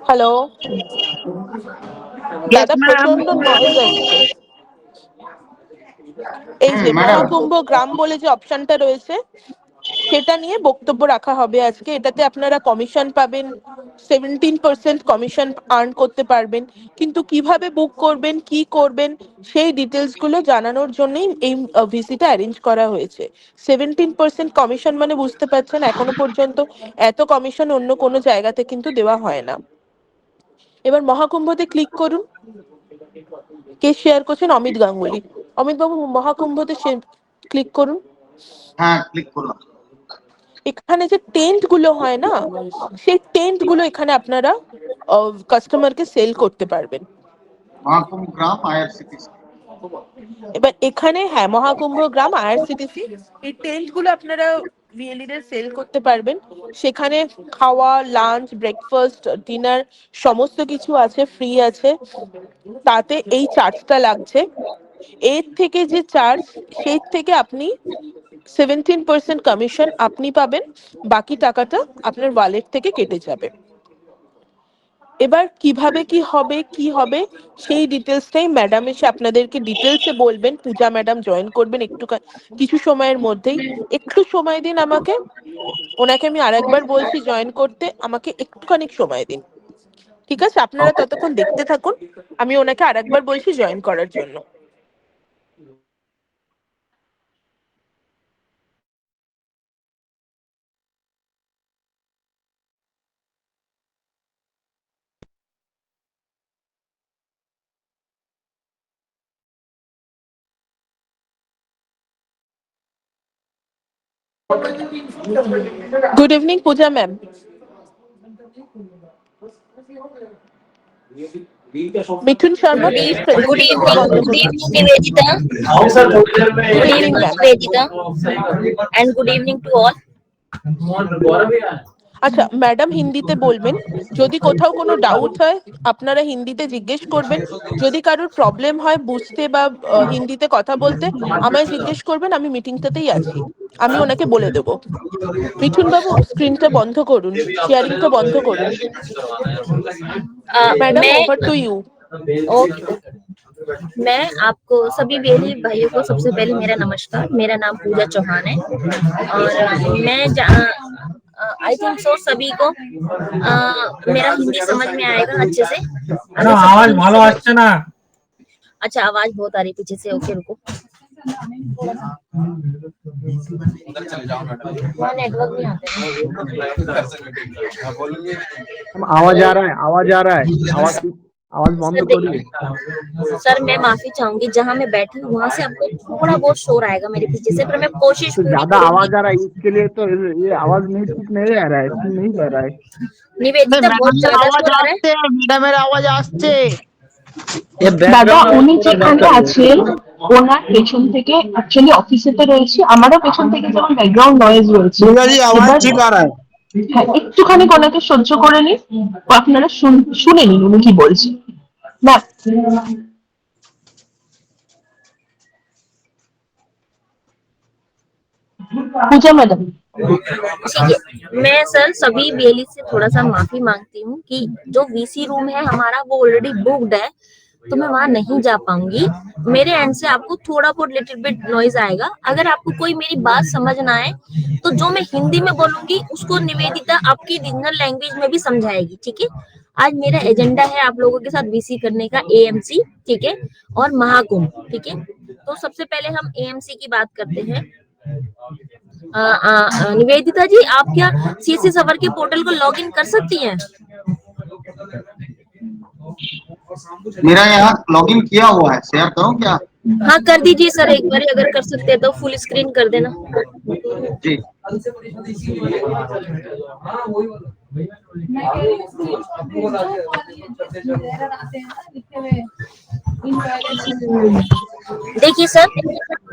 Hello, Yes, দাদা ma'am. প্রচন্ড noise আসছে। এই যে ম্যাডাম মহাকুম্ভ গ্রাম বলে যে অপশনটা রয়েছে সেটা নিয়ে বক্তব্য রাখা হবে আজকে। এটাতে আপনারা কমিশন পাবেন, 17% কমিশন আর্ন করতে পারবেন, কিন্তু কিভাবে বুক করবেন, কি করবেন, সেই ডিটেলস গুলো জানানোর জন্যই এই ভিসিটা অ্যারেঞ্জ করা হয়েছে। 17% কমিশন মানে বুঝতে পারছেন, এখনো পর্যন্ত এত কমিশন অন্য কোনো জায়গাতে কিন্তু দেওয়া হয় না। এবার মহাকুম্ভতে ক্লিক করুন। কে শেয়ার করছেন? অমিত গাঙ্গুলি। অমিত বাবু মহাকুম্ভতে ক্লিক করুন। হ্যাঁ, ক্লিক করলাম। এখানে যে টেন্ট গুলো হয় না, সেই টেন্ট গুলো এখানে আপনারা কাস্টমারকে সেল করতে পারবেন। মহাকুম্ভ গ্রাম আইআরসিটিসি। এবার এখানে হ্যাঁ, মহাকুম্ভ গ্রাম আইআরসিটিসি, এই টেন্ট গুলো আপনারা রিয়েলিদের সেল করতে পারবেন। সেখানে খাওয়া, লাঞ্চ, ব্রেকফাস্ট, ডিনার সমস্ত কিছু আছে, ফ্রি আছে। তাতে এই চার্জটা লাগছে। এর থেকে যে চার্জ, সেই থেকে আপনি 17% কমিশন আপনি পাবেন, বাকি টাকাটা আপনার ওয়ালেট থেকে কেটে যাবে। এবার কিভাবে কি হবে সেই ডিটেলসটাই ম্যাডাম এসে আপনাদেরকে ডিটেলসে বলবেন। পূজা ম্যাডাম জয়েন করবেন একটু কিছু সময়ের মধ্যেই। একটু সময় দিন আমাকে, ওনাকে আমি আরেকবার বলছি জয়েন করতে, আমাকে একটুখানি সময় দিন, ঠিক আছে? আপনারা ততক্ষণ দেখতে থাকুন, আমি ওনাকে আরেকবার বলছি জয়েন করার জন্য। Good evening Puja ma'am. Mithun Sharma, please Good evening, প্রেজেন্টেশনটা বন্ধ good করুন। evening, Nivedita. Good Good evening evening, ma'am. Nivedita, and good evening to all. আচ্ছা ম্যাডাম হিন্দিতে বলবেন, যদি কোথাও কোনো ডাউট হয় আপনারা হিন্দিতে জিজ্ঞেস করবেন। যদি কারোর প্রবলেম হয় বুঝতে বা হিন্দিতে কথা বলতে, আমায় জিজ্ঞেস করবেন, আমি মিটিংটাতেই আছি, আমি ওনাকে বলে দেবো। মিঠুন বাবু স্ক্রিনটা বন্ধ করুন, শেয়ারিংটা বন্ধ করুন। ম্যাডাম मैं ওভার টু ইউ। ओके मैं आपको सभी बहनी भाइयों को सबसे पहले मेरा नमस्कार। मेरा नाम पूजा चौहान है और मैं आई थिंक सो सभी को मेरा हिंदी समझ में आएगा अच्छे से। अगर सबको आवाज हिंदी ভালো समझ- আসছে না। अच्छा आवाज बहुत आ रही पीछे से। ओके रुको, वहाँ नेटवर्क नहीं आते हैं। आवाज आ रहा है, आवाज आ रहा है, आवाज बंद सर करिए। देखिए, सर मैं माफी चाहूंगी, जहाँ मैं बैठी हूँ वहाँ से आपको थोड़ा बहुत शोर आएगा मेरे पीछे से, पर मैं कोशिश तो पूरी ज्यादा करूंगी। आवाज आ रहा है इसके लिए तो ये आवाज नहीं ठीक नहीं आ रहा है, ठीक नहीं रह रहा है। निवेदिता बहुत ज्यादा शोर आ रहा है। ম্যাডামের আওয়াজ আসছে। দাদা উনি যেখানে আছেন ওনার পেছন থেকে অ্যাকচুয়ালি অফিসে তো রয়েছে, আমারও পেছন থেকে যেমন ব্যাকগ্রাউন্ড নয়েজ রয়েছে। आवाज এবার ठीक आ रहा है। হ্যাঁ, একটুখানি ওনাকে সহ্য করে নিন, আপনারা শুনে নিন উনি কি বলছেন। না পূজা ম্যাডাম, ठीक है, मैं सर सभी बेली से थोड़ा सा माफी मांगती हूँ कि जो वीसी रूम है हमारा वो ऑलरेडी बुक्ड है, तो मैं वहां नहीं जा पाऊंगी। मेरे एंड से आपको थोड़ा बहुत लिटिल बिट नॉइज आएगा। अगर आपको कोई मेरी बात समझ ना आए तो जो मैं हिंदी में बोलूंगी उसको निवेदिता आपकी रीजनल लैंग्वेज में भी समझाएगी, ठीक है? आज मेरा एजेंडा है आप लोगों के साथ वीसी करने का, एएमसी, ठीक है, और महाकुंभ, ठीक है। तो सबसे पहले हम एएमसी की बात करते हैं। निवेदिता जी, आप क्या सीएससी सवर के पोर्टल को लॉग इन कर सकती हैं? मेरा यहाँ लॉगिन किया हुआ है, शेयर करूँ क्या? हाँ कर दीजिए सर, एक बार अगर कर सकते हैं तो फुल स्क्रीन कर देना। जी। देखिए सर,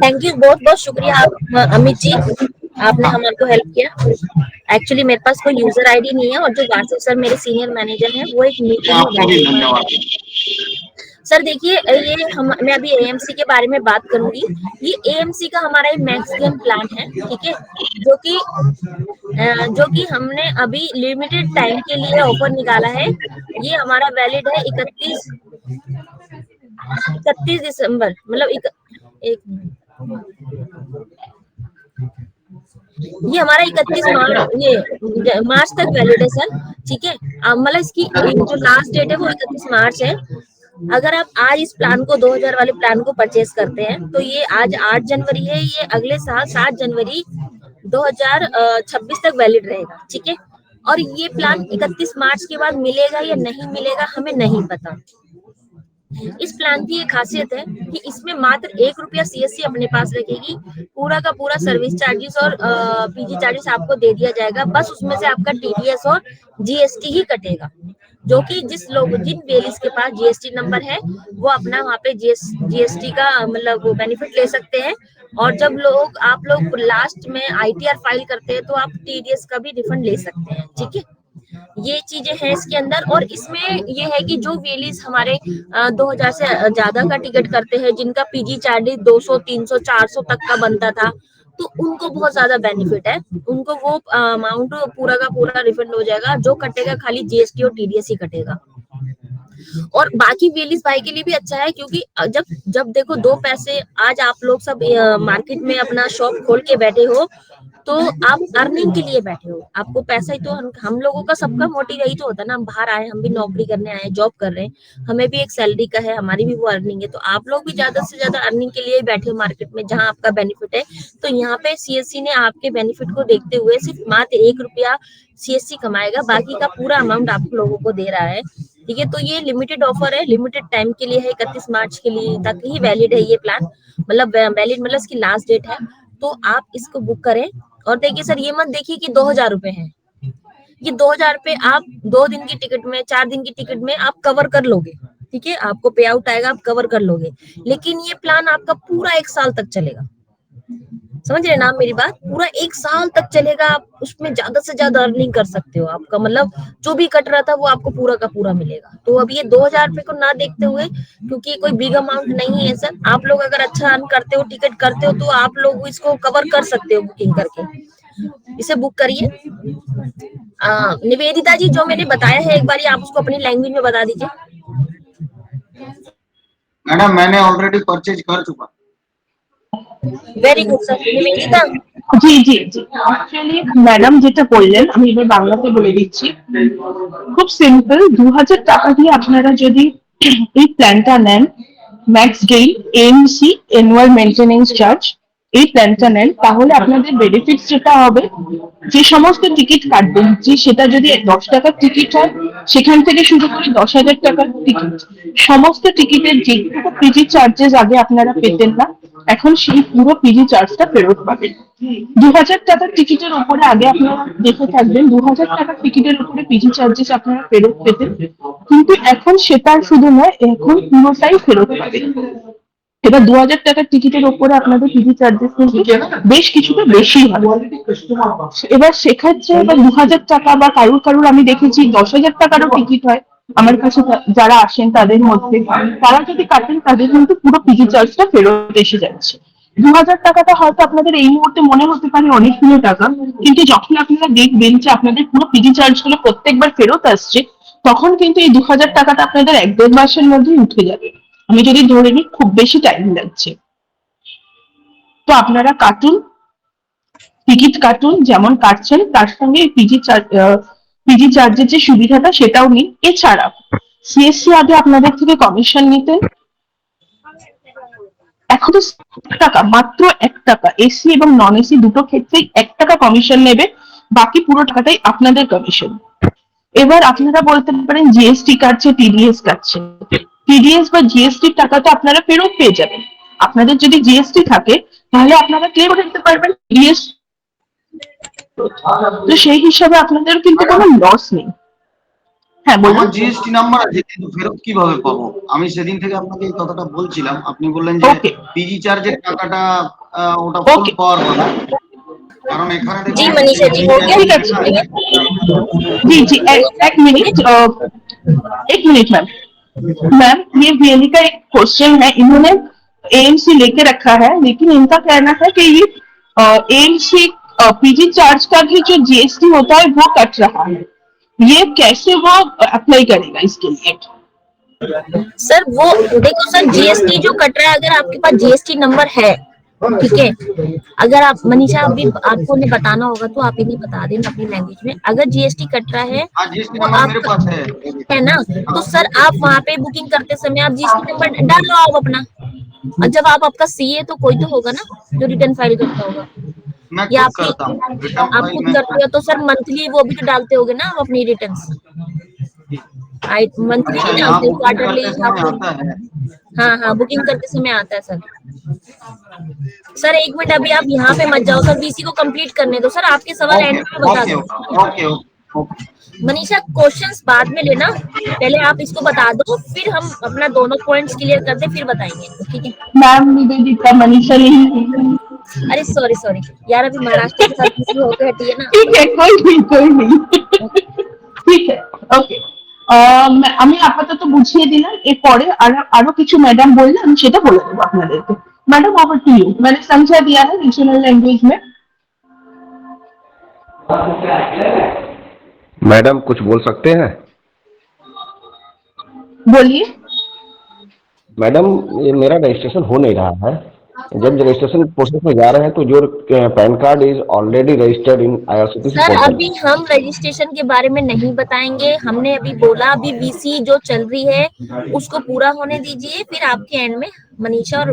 थैंक यू, बहुत बहुत शुक्रिया आप अमित जी, आपने हमारे को हेल्प किया। एक्चुअली मेरे पास कोई यूजर आईडी नहीं है और जो वासिफ सर मेरे सीनियर मैनेजर हैं वो एक मीटिंग आपको भी धन्यवाद। सर देखिए, मैं अभी एएमसी के बारे में बात करूंगी। ये एएमसी का हमारा एक मैक्स गेन प्लान है, ठीक है, जो कि हमने अभी लिमिटेड टाइम के लिए ऑफर निकाला है। ये हमारा वैलिड है 31 दिसंबर, मतलब एक ये हमारा 31 मार्च तक वैलिड है सर, ठीक है। मतलब इसकी जो लास्ट डेट है वो 31 मार्च है। अगर आप आज इस प्लान को 2000 वाले प्लान को परचेज करते हैं तो ये आज 8 जनवरी है, ये अगले साल 7 जनवरी 2026 तक वैलिड रहेगा, ठीक है। और ये प्लान 31 मार्च के बाद मिलेगा या नहीं मिलेगा हमें नहीं पता। इस प्लान की एक खासियत है कि इसमें मात्र 1 रुपया सीएससी अपने पास रखेगी, पूरा का पूरा सर्विस चार्जेस और पीजी चार्जेस आपको दे दिया जाएगा। बस उसमें से आपका टीडीएस और जीएसटी ही कटेगा, जो कि जिन वेलिस के पास जीएसटी नंबर है वो अपना वहाँ पे जीएसटी का मतलब वो बेनिफिट ले सकते हैं। और जब आप लोग लास्ट में आईटीआर फाइल करते हैं तो आप टीडीएस का भी रिफंड ले सकते हैं, ठीक है। ये चीजें हैं इसके अंदर। और इसमें ये है कि जो वेलीज हमारे 2000 से ज्यादा का टिकट करते हैं, जिनका पीजी चार्जेस 200, 300, 400 तक का बनता था, तो उनको बहुत ज्यादा बेनिफिट है। उनको वो अमाउंट पूरा का पूरा रिफंड हो जाएगा, जो कटेगा खाली जीएसटी और टीडीएस ही कटेगा। और बाकी वेलीज भाई के लिए भी अच्छा है, क्योंकि जब देखो 2 पैसे, आज आप लोग सब मार्केट में अपना शॉप खोल के बैठे हो तो आप अर्निंग के लिए बैठे हो, आपको पैसा ही तो हम लोगों का सबका मोटिव यही तो होता है ना, हम बाहर आए, हम भी नौकरी करने आए, जॉब कर रहे हैं, हमें भी एक सैलरी का है, हमारी भी वो अर्निंग है। तो आप लोग भी ज्यादा से ज्यादा अर्निंग के लिए बैठे हो मार्केट में, जहां आपका बेनिफिट है। तो यहाँ पे सीएससी ने आपके बेनिफिट को देखते हुए सिर्फ मात्र 1 रुपया सीएससी कमाएगा, बाकी का पूरा अमाउंट आप लोगों को दे रहा है, ठीक है। तो ये लिमिटेड ऑफर है, लिमिटेड टाइम के लिए है, 31 मार्च के लिए तक ही वैलिड है ये प्लान, मतलब वैलिड मतलब इसकी लास्ट डेट है। तो आप इसको बुक करें। और देखिए सर, ये मत देखिए कि 2000 रुपए है, ये 2000 रुपए आप 2 दिन की टिकट में, 4 दिन की टिकट में आप कवर कर लोगे, ठीक है। आपको पे आउट आएगा, आप कवर कर लोगे। लेकिन ये प्लान आपका पूरा 1 साल तक चलेगा, समझ रहे ना आप मेरी बात, पूरा 1 साल तक चलेगा। आप उसमें ज्यादा से ज्यादा अर्निंग कर सकते हो, आपका मतलब जो भी कट रहा था वो आपको पूरा का पूरा मिलेगा। तो अब ये 2000 रुपए को ना देखते हुए, क्योंकि कोई बिग अमाउंट नहीं है सर, आप लोग अगर अच्छा अर्न करते हो, टिकट करते हो, तो आप लोग इसको कवर कर सकते हो बुकिंग करके, इसे बुक करिए। निवेदिता जी, जो मैंने बताया है एक बार आप उसको अपनी लैंग्वेज में बता दीजिए। मैडम मैंने ऑलरेडी परचेज कर चुका। Very good sir. Nivedita ji জি জি অ্যাকচুয়ালি ম্যাডাম যেটা বললেন আমি এবার বাংলাতে বলে দিচ্ছি। খুব সিম্পল, 2000 টাকা দিয়ে আপনারা যদি এই প্ল্যানটা নেন, max gain AMC annual maintenance charge, এই প্ল্যানটা নেন, তাহলে আপনাদের বেনিফিটস যেটা হবে, যে সমস্ত টিকিট কাটবেন, যে সেটা যদি 10 টাকার টিকিট হয় সেখান থেকে শুরু করে 10,000 টাকার টিকিট, সমস্ত টিকিটের যেটুকু পিজি চার্জেস আগে আপনারা পেতেন না, এখন সেই পুরো পিজি চার্জটা ফেরত পাবেন। 2000 টাকার টিকিটের উপরে আগে আপনারা দেখে থাকবেন 2000 টাকার টিকিটের উপরে পিজি চার্জেস আপনারা ফেরত পেতেন, কিন্তু এখন সেটা শুধু নয়, এখন পুরোটাই ফেরত পাবেন। এবার 2000 টাকার টিকিটের উপরে আপনাদের পিজি চার্জেস কিন্তু বেশ কিছুটা বেশি হয়। এবার সেক্ষেত্রে এবার 2000 টাকা বা কারুর আমি দেখেছি 10,000 টাকারও টিকিট হয়, আমার কাছে যারা আসেন তাদের মধ্যে, তারা যদি কাটেন তাদের কিন্তু পুরো পিজি চার্জটা ফেরত এসে যাচ্ছে। 2000 টাকাটা হয়তো আপনাদের এই মুহূর্তে মনে হতে পারে অনেকগুলো টাকা, কিন্তু যখন আপনারা দেখবেন যে আপনাদের পুরো পিজি চার্জ গুলো প্রত্যেকবার ফেরত আসছে, তখন কিন্তু এই 2000 টাকাটা আপনাদের 1-1.5 মাসের মধ্যে উঠে যাবে। আমি যদি ধরে নিই খুব বেশি টাইম লাগছে, তো আপনারা কাটুন, টিকিট কাটুন, যেমন কাটছেন তার সঙ্গে পিজি চার্জের যে সুবিধাটা সেটাও নিন। এছাড়া সিএসসি আগে আপনাদের থেকে কমিশন নিতেন, এখন তো টাকা, মাত্র 1 টাকা, এসি এবং নন এসি দুটো ক্ষেত্রেই 1 টাকা কমিশন নেবে, বাকি পুরো টাকাটাই আপনাদের কমিশন। এবার আপনারা বলতে পারেন জিএসটি কাটছে, টিডিএস কাটছে, টিডিএস বা জিএসটির টাকাটা আপনারা ফেরত পেয়ে যাবেন। আপনাদের যদি জিএসটি থাকে তাহলে আপনারা ক্লেম করতে পারবেন টিডিএস, তো সেই হিসাবে আপনাদের কিন্তু কোনো লস নেই। হ্যাঁ বলুন। আমার জিএসটি নাম্বার আছে, কিন্তু ফেরত কিভাবে পাবো? আমি সেদিন থেকে আপনাকে এই কথাটা বলছিলাম, আপনি বললেন যে পিজি চার্জের টাকাটা ওটা ফুল পাওয়ার কথা, কারণ এখানে জি মনীষা জি, ঠিক আছে, জি জি এক মিনিট ম্যাম। मैम ये वीएलई का एक क्वेश्चन है, इन्होंने एएमसी लेके रखा है, लेकिन इनका कहना है कि ये एएमसी पीजी चार्ज का भी जो जीएसटी होता है वो कट रहा है, ये कैसे वो अप्लाई करेगा इसके लिए? सर वो देखो सर, जीएसटी जो कट रहा है, अगर आपके पास जीएसटी नंबर है, ठीक है, अगर आप मनीषा अभी आपको ने बताना होगा तो आप इन्हें बता देना अपनी लैंग्वेज में। अगर जीएसटी कट रहा है हाँ जीएसटी तो नंबर मेरे आप पास है ना, तो सर आप वहाँ पे बुकिंग करते समय आप जीएसटी नंबर डाल लो आप अपना, और जब आप आपका सीए तो कोई तो होगा ना जो रिटर्न फाइल करता होगा, मैं या खुद करता हूँ रिटर्न आप फाइल खुद मैं करते हो तो सर मंथली वो भी तो डालते होगे ना आप अपनी रिटर्न्स, मंथली अच्छा नहीं यहाँ डालते, बुकिंग क्वार्टरली करते समय हाफ। आता है। हाँ हाँ, बुकिंग करते समय आता है सर। सर एक मिनट, अभी आप यहाँ पे मत जाओ सर, वीसी को कंप्लीट करने दो सर, आपके सवाल ओके एंड में बता ओके दो। Okay okay. मनीषा क्वेश्चंस बाद में लेना, पहले आप इसको बता दो, फिर हम अपना दोनों पॉइंट्स क्लियर करते फिर बताएंगे, ठीक है? मैम निवेदिता मनीषा नहीं। अरे सॉरी सॉरी यार, अभी महाराष्ट्र के साथ किसी होकर हटी है ना। ठीक है, कोई नहीं। ঠিক আছে, ওকে। আমি আপাতত বুঝিয়ে দিলাম, এরপরে আরো কিছু ম্যাডাম বললে আমি সেটা বলে দেবো আপনাদেরকে। मैडम ओवर टू यू, मैंने समझा दिया है रीजनल लैंग्वेज में। मैडम कुछ बोल सकते हैं? बोलिए। मैडम ये मेरा रजिस्ट्रेशन हो नहीं रहा है, जब रजिस्ट्रेशन प्रोसेस में जा रहे हैं तो जो pan card is already registered in IRCTC sir portal. अभी हम रजिस्ट्रेशन के बारे में नहीं बताएंगे, हमने अभी बोला अभी वीसी जो चल रही है उसको पूरा होने दीजिए, फिर आपके एंड में मनीषा और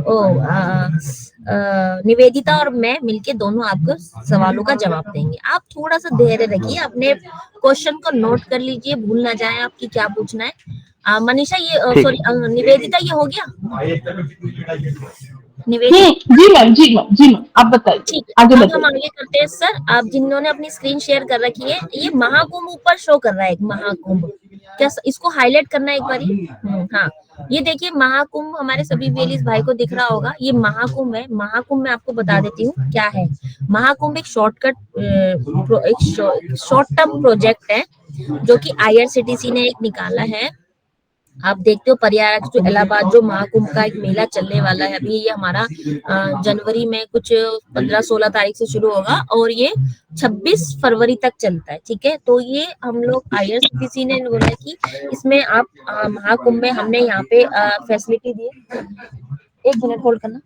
निवेदिता और मैं मिलके दोनों आपको सवालों का जवाब देंगे। आप थोड़ा सा धैर्य रखिए, अपने क्वेश्चन को नोट कर लीजिए, भूल ना जाए आपकी क्या पूछना है। मनीषा ये सॉरी निवेदिता ये हो गया? निवेदिता जी मैम आप बताइए, ठीक है, आगे अब हम बताइए। आगे करते हैं सर। आप जिन्होंने अपनी स्क्रीन शेयर कर रखी है, ये महाकुंभ ऊपर शो कर रहा है, एक महाकुंभ, क्या इसको हाईलाइट करना है एक बारी? हाँ, ये देखिए महाकुंभ हमारे सभी वेलिस भाई को दिख रहा होगा, ये महाकुंभ है। महाकुंभ मैं आपको बता देती हूँ क्या है। महाकुंभ एक शॉर्ट टर्म प्रोजेक्ट है जो कि आईआरसीटीसी ने एक निकाला है। आप देखते हो प्रयाग जो इलाहाबाद जो महाकुंभ का एक मेला चलने वाला है अभी, ये हमारा जनवरी में कुछ 15-16 तारीख से शुरू होगा और ये 26 फरवरी तक चलता है, ठीक है? तो ये हम लोग आईआरसीटीसी ने बोला कि इसमें आप महाकुंभ में हमने यहाँ पे फैसिलिटी दी है। एक मिनट होल्ड करना।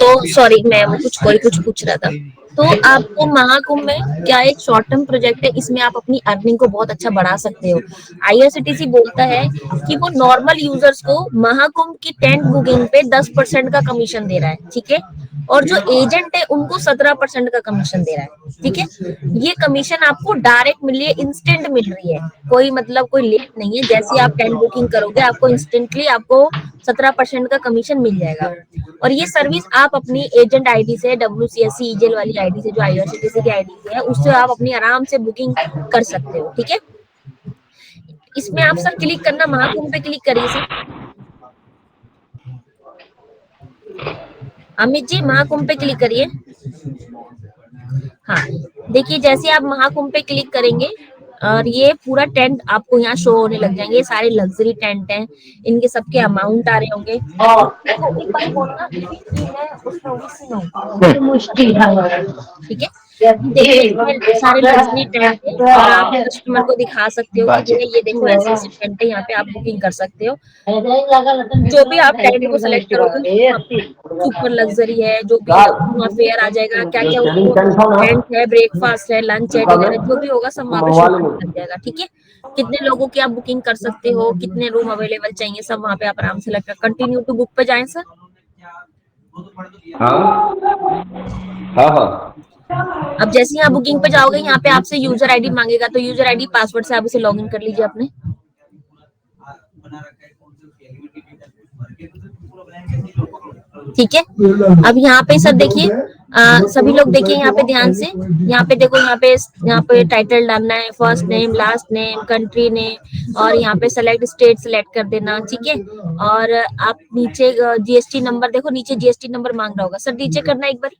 तो सॉरी मैं कोई कुछ पूछ रहा था। तो आपको महाकुंभ में क्या एक शॉर्ट टर्म प्रोजेक्ट है, इसमें आप अपनी अर्निंग को बहुत अच्छा बढ़ा सकते हो। आईआरसीटीसी बोलता है कि वो नॉर्मल यूजर्स को महाकुंभ की टेंट बुकिंग पे 10% का कमीशन दे रहा है, ठीक है? और जो एजेंट है उनको 17% का कमीशन दे रहा है, ठीक है? ये कमीशन आपको डायरेक्ट मिल रही है, इंस्टेंट मिल रही है, कोई मतलब कोई लेट नहीं है। जैसे आप टेंट बुकिंग करोगे आपको इंस्टेंटली आपको 17% का कमीशन मिल जाएगा। और ये सर्विस आप अपनी एजेंट आईडी से, WCSC ईजेल वाली आईडी से, जो आईआरसीटीसी की आईडी से है, उससे आप अपनी आराम से बुकिंग कर सकते हो, ठीक है? इसमें आप सर क्लिक करना, महाकुंभ पे क्लिक करिए सर। अमित जी महाकुंभ पे क्लिक करिए। हाँ देखिए, जैसे आप महाकुंभ पे क्लिक करेंगे और ये पूरा टेंट आपको यहाँ शो होने लग जाएंगे। ये सारे लग्जरी टेंट हैं, इनके सबके अमाउंट आ रहे होंगे। एक बार बोलना ठीक है? देखिए सारे लग्जरी टेंट है और आप कस्टमर को दिखा सकते हो कि ये देखो ऐसे ऐसे टेंट है, यहाँ पे आप बुकिंग कर सकते हो। जो भी आप टेंट को सिलेक्ट करोगे, सुपर लग्जरी है, जो भी वहाँ फेयर आ जाएगा, क्या क्या उसको टेंट है, ब्रेकफास्ट है, लंच है, डिनर है, जो भी होगा सब वहाँ पे शो लग जाएगा, ठीक है? कितने लोगों की आप बुकिंग कर सकते हो, कितने रूम अवेलेबल चाहिए, सब वहाँ पे आप आराम से सेलेक्ट कर कंटिन्यू टू बुक पे जाएं सर। हाँ अब जैसे यहाँ बुकिंग पे जाओगे, यहाँ पे आपसे यूजर आईडी मांगेगा, तो यूजर आईडी पासवर्ड से आप इसे लॉग इन कर लीजिए अपने, ठीक है? अब यहाँ पे सर देखिए सभी लोग देखिए यहाँ पे ध्यान से, यहाँ पे देखो, यहाँ पे टाइटल डालना है, first name, last name, country name, और यहाँ पे सेलेक्ट स्टेट सेलेक्ट कर देना, ठीक है। और आप नीचे जीएसटी नंबर देखो, नीचे जीएसटी नंबर मांग रहा होगा, सर नीचे करना एक बार,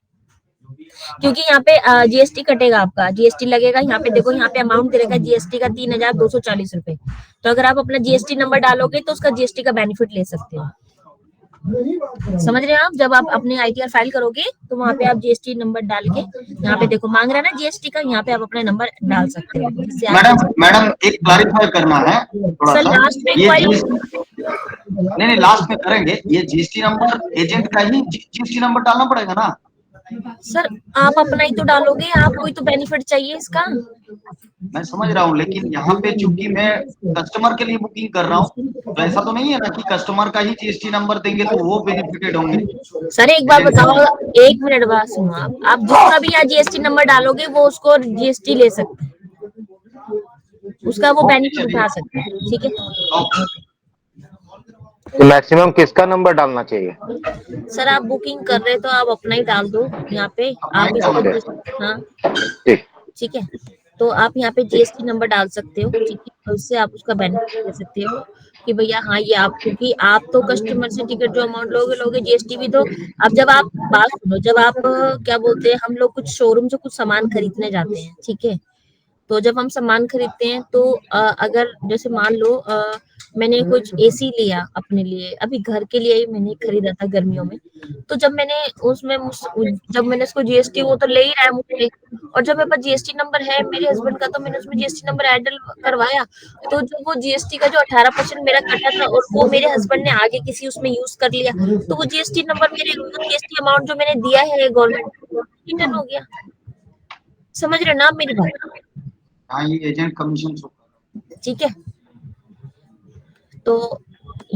क्योंकि यहाँ पे जीएसटी कटेगा, आपका जीएसटी लगेगा। यहाँ पे देखो, यहाँ पे अमाउंट दे रखा है जीएसटी का 3,240 रुपए। तो अगर आप अपना जीएसटी नंबर डालोगे तो उसका जीएसटी का बेनिफिट ले सकते हो, समझ रहे हैं आप। जब आप अपने आईटीआर फाइल करोगे तो वहाँ पे आप जीएसटी नंबर डाल के, यहाँ पे देखो मांग रहा है ना जीएसटी का, यहाँ पे आप अपना नंबर डाल सकते हो। मैडम एक क्लैरिफाई करना है थोड़ा सर सा, लास्ट में ये नहीं लास्ट में करेंगे, ये जीएसटी नंबर एजेंट का ही जीएसटी नंबर डालना पड़ेगा ना? सर आप अपना ही तो डालोगे, आपको ही तो बेनिफिट चाहिए इसका। मैं समझ रहा हूँ, लेकिन यहाँ पे चूंकि मैं कस्टमर के लिए बुकिंग कर रहा हूँ, तो ऐसा तो नहीं है ना कि कस्टमर का ही जीएसटी नंबर देंगे तो वो बेनिफिटेड होंगे। सर एक बात बताओ, एक मिनट बात सुनो, आप जिसका भी यहाँ जीएसटी नंबर डालोगे वो उसको जीएसटी ले सकते हैं, उसका वो बेनिफिट उठा सकते हैं, ठीक है। तो मैक्सिमम किसका नंबर डालना चाहिए? सर आप बुकिंग कर रहे हैं तो आप अपना ही डाल दो यहाँ पे, आप इसको, हाँ ठीक है। तो आप यहाँ पे जीएसटी नंबर डाल सकते हो, ठीक है, उससे आप उसका बेनिफिट ले सकते हो कि भैया हाँ ये आप, क्योंकि आप तो कस्टमर से टिकट जो अमाउंट लोगे जीएसटी भी तो। अब जब आप बात सुनो, जब आप क्या बोलते हैं, हम लोग कुछ शोरूम से कुछ सामान खरीदने जाते हैं, ठीक है, तो जब हम सामान खरीदते हैं तो अगर जैसे मान लो मैंने कुछ एसी लिया अपने लिए, अभी घर के लिए ही मैंने खरीदा था गर्मियों में, तो जब मैंने उसको जीएसटी, वो तो ले ही रहा है मुझे, और जब मेरे पास जीएसटी नंबर है मेरे हस्बैंड का, तो मैंने उसमें जीएसटी नंबर ऐड करवाया, तो जो वो जीएसटी का जो 18% मेरा कटा था और वो मेरे हस्बैंड ने आगे किसी उसमें यूज कर लिया, तो वो जीएसटी नंबर मेरे जीएसटी अमाउंट जो मैंने दिया है गवर्नमेंट रिटर्न हो गया, समझ रहे ना आप मेरी बात? हाँ, ये एजेंट कमीशन, ठीक है। तो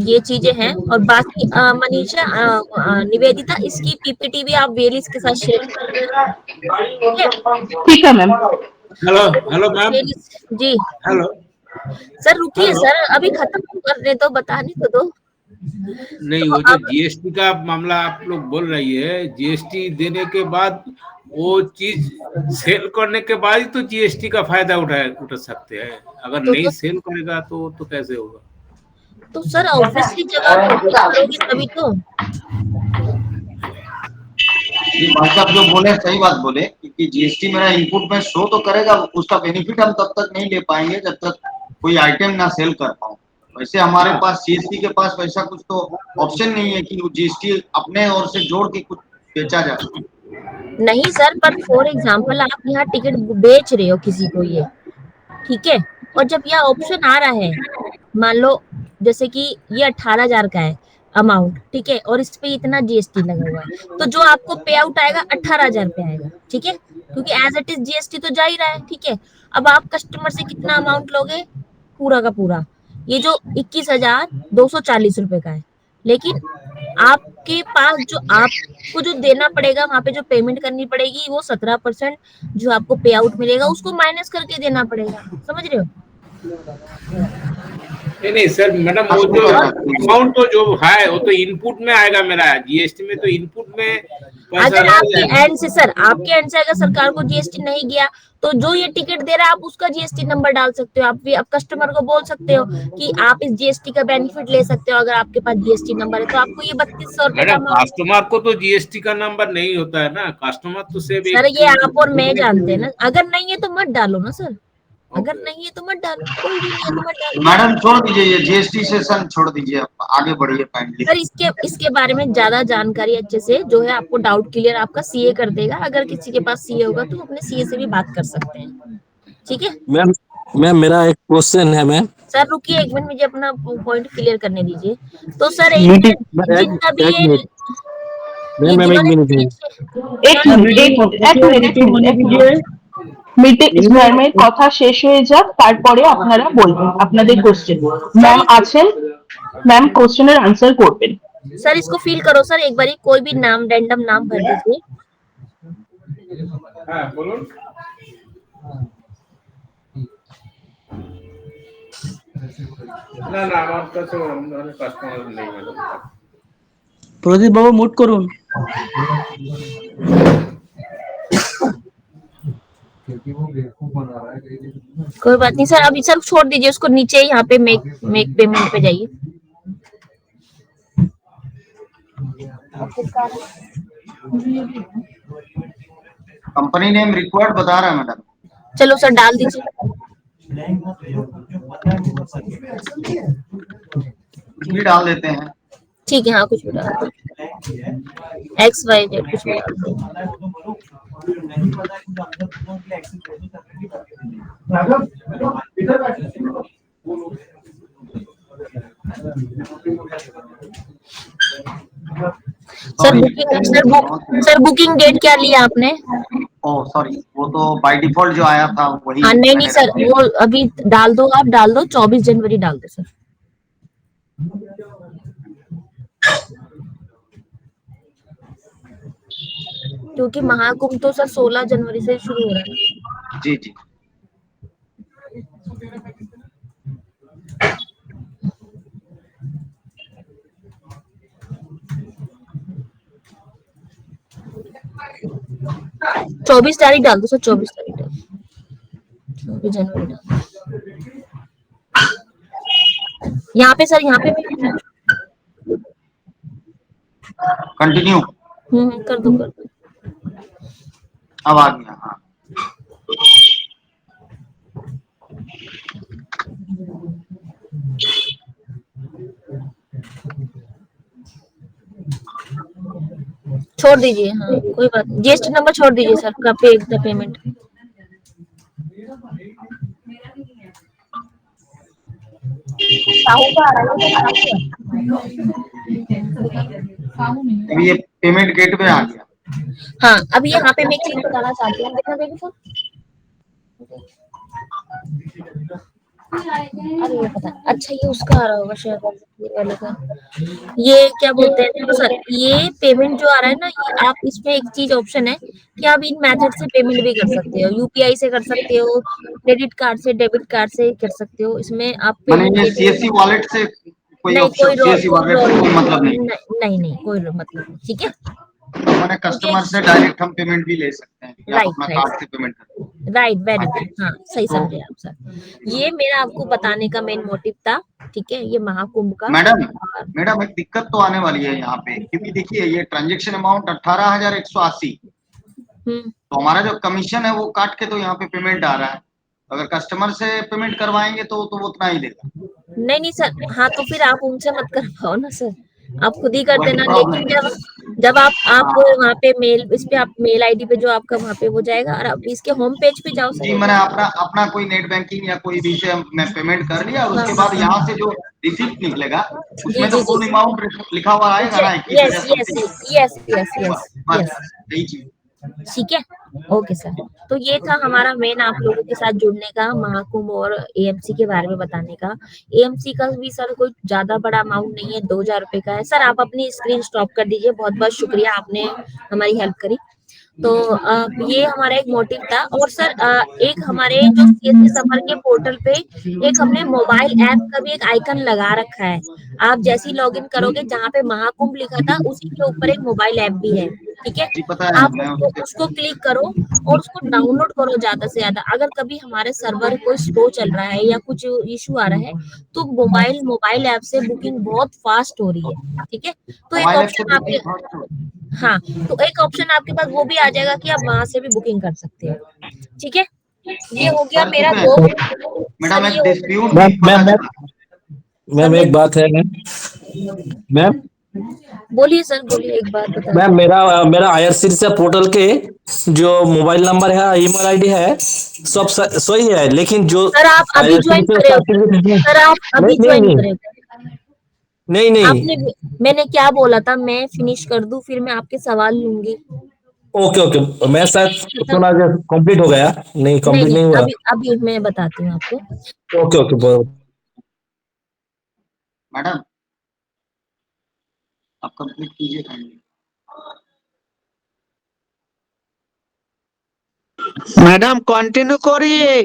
ये चीजें हैं, और बाकी मनीषा, निवेदिता, इसकी पीपीटी भी आप वेलिस के साथ शेयर कर, ठीक है मैम। Hello ma'am. जी हेलो सर, रुकिए सर, अभी खत्म करने तो बताने तो दो। नहीं, वो जो जीएसटी का मामला आप लोग बोल रही है, जीएसटी देने के बाद वो चीज सेल करने के बाद ही तो जीएसटी का फायदा उठा सकते हैं, अगर नहीं सेल करेगा तो कैसे होगा? तो सर ऑब्वियसली जब आप करोगे तभी तो। भाई साहब जो बोले सही बात बोले, क्योंकि जीएसटी मेरा इनपुट में शो तो करेगा, उसका बेनिफिट हम तब तक नहीं ले पाएंगे जब तक कोई आइटम ना सेल कर पाऊं। वैसे हमारे पास सीएससी के पास वैसा कुछ तो ऑप्शन नहीं है कि जीएसटी अपने ओर से जोड़ के कुछ बेचा जाए। नहीं सर, पर फॉर एग्जांपल आप यहाँ टिकट बेच रहे हो किसी को, ये ठीक है, और जब यह ऑप्शन आ रहा है, मान लो जैसे कि ये 18,000 का है अमाउंट, ठीक है, और इस पे इतना जीएसटी लगा हुआ है, तो जो आपको पे आउट आएगा 18,000 पे आएगा, ठीक है, क्योंकि एज इट इज जीएसटी तो जा ही रहा है, ठीक है। अब आप कस्टमर से कितना अमाउंट लोगे? पूरा का पूरा ये जो 21,240 रुपए का है, लेकिन आपके पास जो आपको जो देना पड़ेगा, वहां पे जो पेमेंट करनी पड़ेगी, वो 17% जो आपको पे आउट मिलेगा उसको माइनस करके देना पड़ेगा, समझ रहे हो? नहीं सर मैडम, वो जो अमाउंट तो जो है वो तो इनपुट में आएगा, मेरा जीएसटी में तो इनपुट में अगर आपके एंड से सर, आपके एंड से अगर सरकार को जीएसटी नहीं गया तो जो ये टिकट दे रहा है आप उसका जीएसटी नंबर डाल सकते हो, आप कस्टमर को बोल सकते हो कि आप इस जीएसटी का बेनिफिट ले सकते हो, अगर आपके पास जीएसटी नंबर है तो आपको ये 3200 रुपए का। कस्टमर को तो जीएसटी का नंबर नहीं होता है ना, कस्टमर तो सिर्फ सर ये आप और मैं जानते हैं ना, अगर नहीं है तो मत डालो ना सर, अगर नहीं है तो मत डालो, कोई भी नहीं है तो मत डालो। मैडम छोड़ दीजिए, ये जीएसटी सेशन छोड़ दीजिए, आगे बढ़िए काइंडली। सर इसके बारे में ज्यादा जानकारी अच्छे से जो है आपको डाउट क्लियर आपका सीए कर देगा, अगर किसी के पास सीए होगा तो अपने सीए से भी बात कर सकते हैं, ठीक है। मैम मेरा एक क्वेश्चन है मैम। सर रुकिए एक मिनट, मुझे अपना पॉइंट क्लियर करने दीजिए। तो सर जिनका भी মিটিং কথা শেষ হয়ে যাক, তারপরে আপনারা বলবেন আপনাদের কোশ্চেন। ম্যাম আছেন, ম্যাম কোশ্চেনের আনসার করবেন। सर इसको फील करो सर, एक बारी कोई भी नाम रैंडम नाम भर दीजिए। हाँ बोलो। না আমার কাছে অন্য ধরনের কাস্টমার নেই ম্যাডাম। প্রদীপ বাবু মুট করুন। कोई बात नहीं सर, अभी सर छोड़ दीजिए उसको, नीचे यहाँ पे मेक मेक पेमेंट पे जाइए। कंपनी नेम रिक्वायर्ड बता रहा है मैडम। चलो सर डाल दीजिए। कुछ भी डाल देते हैं। ठीक है, हाँ कुछ भी डाल दीजिए, XYZ कुछ भी डाल दीजिए। सर बुकिंग डेट क्या लिया आपने? ओह सॉरी, वो तो बाय डिफॉल्ट जो आया था वही। हाँ नहीं सर, वो अभी डाल दो, आप डाल दो 24 जनवरी डाल दो सर। क्योंकि महाकुंभ तो सर 16 जनवरी से शुरू हो रहा है। जी जी। चौबीस तारीख डाल दो सर, 24 तारीख डाल, 24 जनवरी डाल। यहाँ पे सर, यहाँ पे कंटिन्यू। कर दो कर दो। अब आ गया। हाँ छोड़ दीजिए, हाँ कोई बात नहीं, जीएसटी नंबर छोड़ दीजिए सर का पे द पेमेंट। अभी ये पेमेंट गेटवे आ गया। हाँ अभी यहाँ पे मैं एक चीज बताना चाहती हूँ, देखा देखो सर। अरे ये पता नहीं, अच्छा ये उसका आ रहा होगा शायद, ये वाले का। ये क्या बोलते हैं देखो सर, ये पेमेंट जो आ रहा है ना, ये आप इसमें एक चीज ऑप्शन है कि आप इन मेथड से पेमेंट भी कर सकते हो, यूपीआई से कर सकते हो, क्रेडिट कार्ड से, डेबिट कार्ड से कर सकते हो। इसमें आप मैंने पेमेंट ये सीएससी वॉलेट से कोई नहीं, ऑप्शन, सीएससी वॉलेट से कोई मतलब नहीं। नहीं कोई मतलब नहीं, ठीक है। मैंने कस्टमर से डायरेक्ट हम पेमेंट भी ले सकते हैं, या अपना कार्ड से पेमेंट कर। राइट, वेरी गुड, हाँ सही समझे आप सर। ये मेरा आपको बताने का मेन मोटिव था, ठीक है, ये महाकुंभ का। मैडम एक दिक्कत तो आने वाली है यहाँ पे, क्योंकि देखिए ये ट्रांजेक्शन अमाउंट 18,180, तो हमारा जो कमीशन है वो काट के तो यहाँ पे पेमेंट आ रहा है। अगर कस्टमर से पेमेंट करवाएंगे तो वो उतना ही देगा। नहीं सर, हाँ तो फिर आप उनसे मत कर पाओ ना सर, आप खुद ही कर देना। लेकिन जब आप वहाँ पे मेल, इस पे आप मेल आईडी पे जो आपका वहाँ पे वो जाएगा, और आप इसके होम पेज पे जाओ सर। जी, मैंने अपना कोई नेट बैंकिंग या कोई भी से मैं पेमेंट कर लिया, और उसके बाद यहाँ से जो रिसिप्ट निकलेगा उसमें तो फुल अमाउंट लिखा हुआ आएगा ना। यस यही चीज, ठीक है, ओके सर। तो ये था हमारा मेन आप लोगों के साथ जुड़ने का, महाकुंभ और एएमसी के बारे में बताने का। एएमसी का भी सर कोई ज्यादा बड़ा अमाउंट नहीं है, 2,000 रुपए का है। सर आप अपनी स्क्रीन स्टॉप कर दीजिए, बहुत बहुत शुक्रिया, आपने हमारी हेल्प करी। तो ये हमारा एक मोटिव था। और सर एक हमारे जो सीएससी सफर के पोर्टल पे एक हमने मोबाइल ऐप का भी एक आइकन लगा रखा है। आप जैसे ही लॉगिन करोगे, जहाँ पे महाकुंभ लिखा था उसी के ऊपर एक मोबाइल ऐप भी है, ठीक है। आप उसको क्लिक करो और उसको डाउनलोड करो ज्यादा से ज्यादा। अगर कभी हमारे सर्वर कोई स्लो चल रहा है या कुछ इशू आ रहा है, तो मोबाइल ऐप से बुकिंग बहुत फास्ट हो रही है, ठीक है। तो एक ऑप्शन आपके, हाँ तो एक ऑप्शन आपके पास वो भी आ जाएगा कि आप वहां से भी बुकिंग कर सकते हो, ठीक है। ये हो गया मेरा दो। मैडम एक डिस्प्यूट, मैम एक बात है मैम, बोलिए सर, बोलिए, एक बात बता। मैम मेरा आईआरसीटीसी पोर्टल के जो मोबाइल नंबर है, ईमेल आईडी है, सब सही है, लेकिन जो सर आप अभी ज्वाइन करे, सर आप अभी ज्वाइन करे। नहीं आपने, मैंने क्या बोला था, मैं फिनिश कर दूं फिर मैं आपके सवाल लूंगी। ओके मैं शायद सुना कंप्लीट हो गया, नहीं कंप्लीट नहीं हुआ। अभी मैं बताती हूँ आपको। ओके मैडम आप कंप्लीट कीजिए काइंडली। मैडम कंटिन्यू करिए।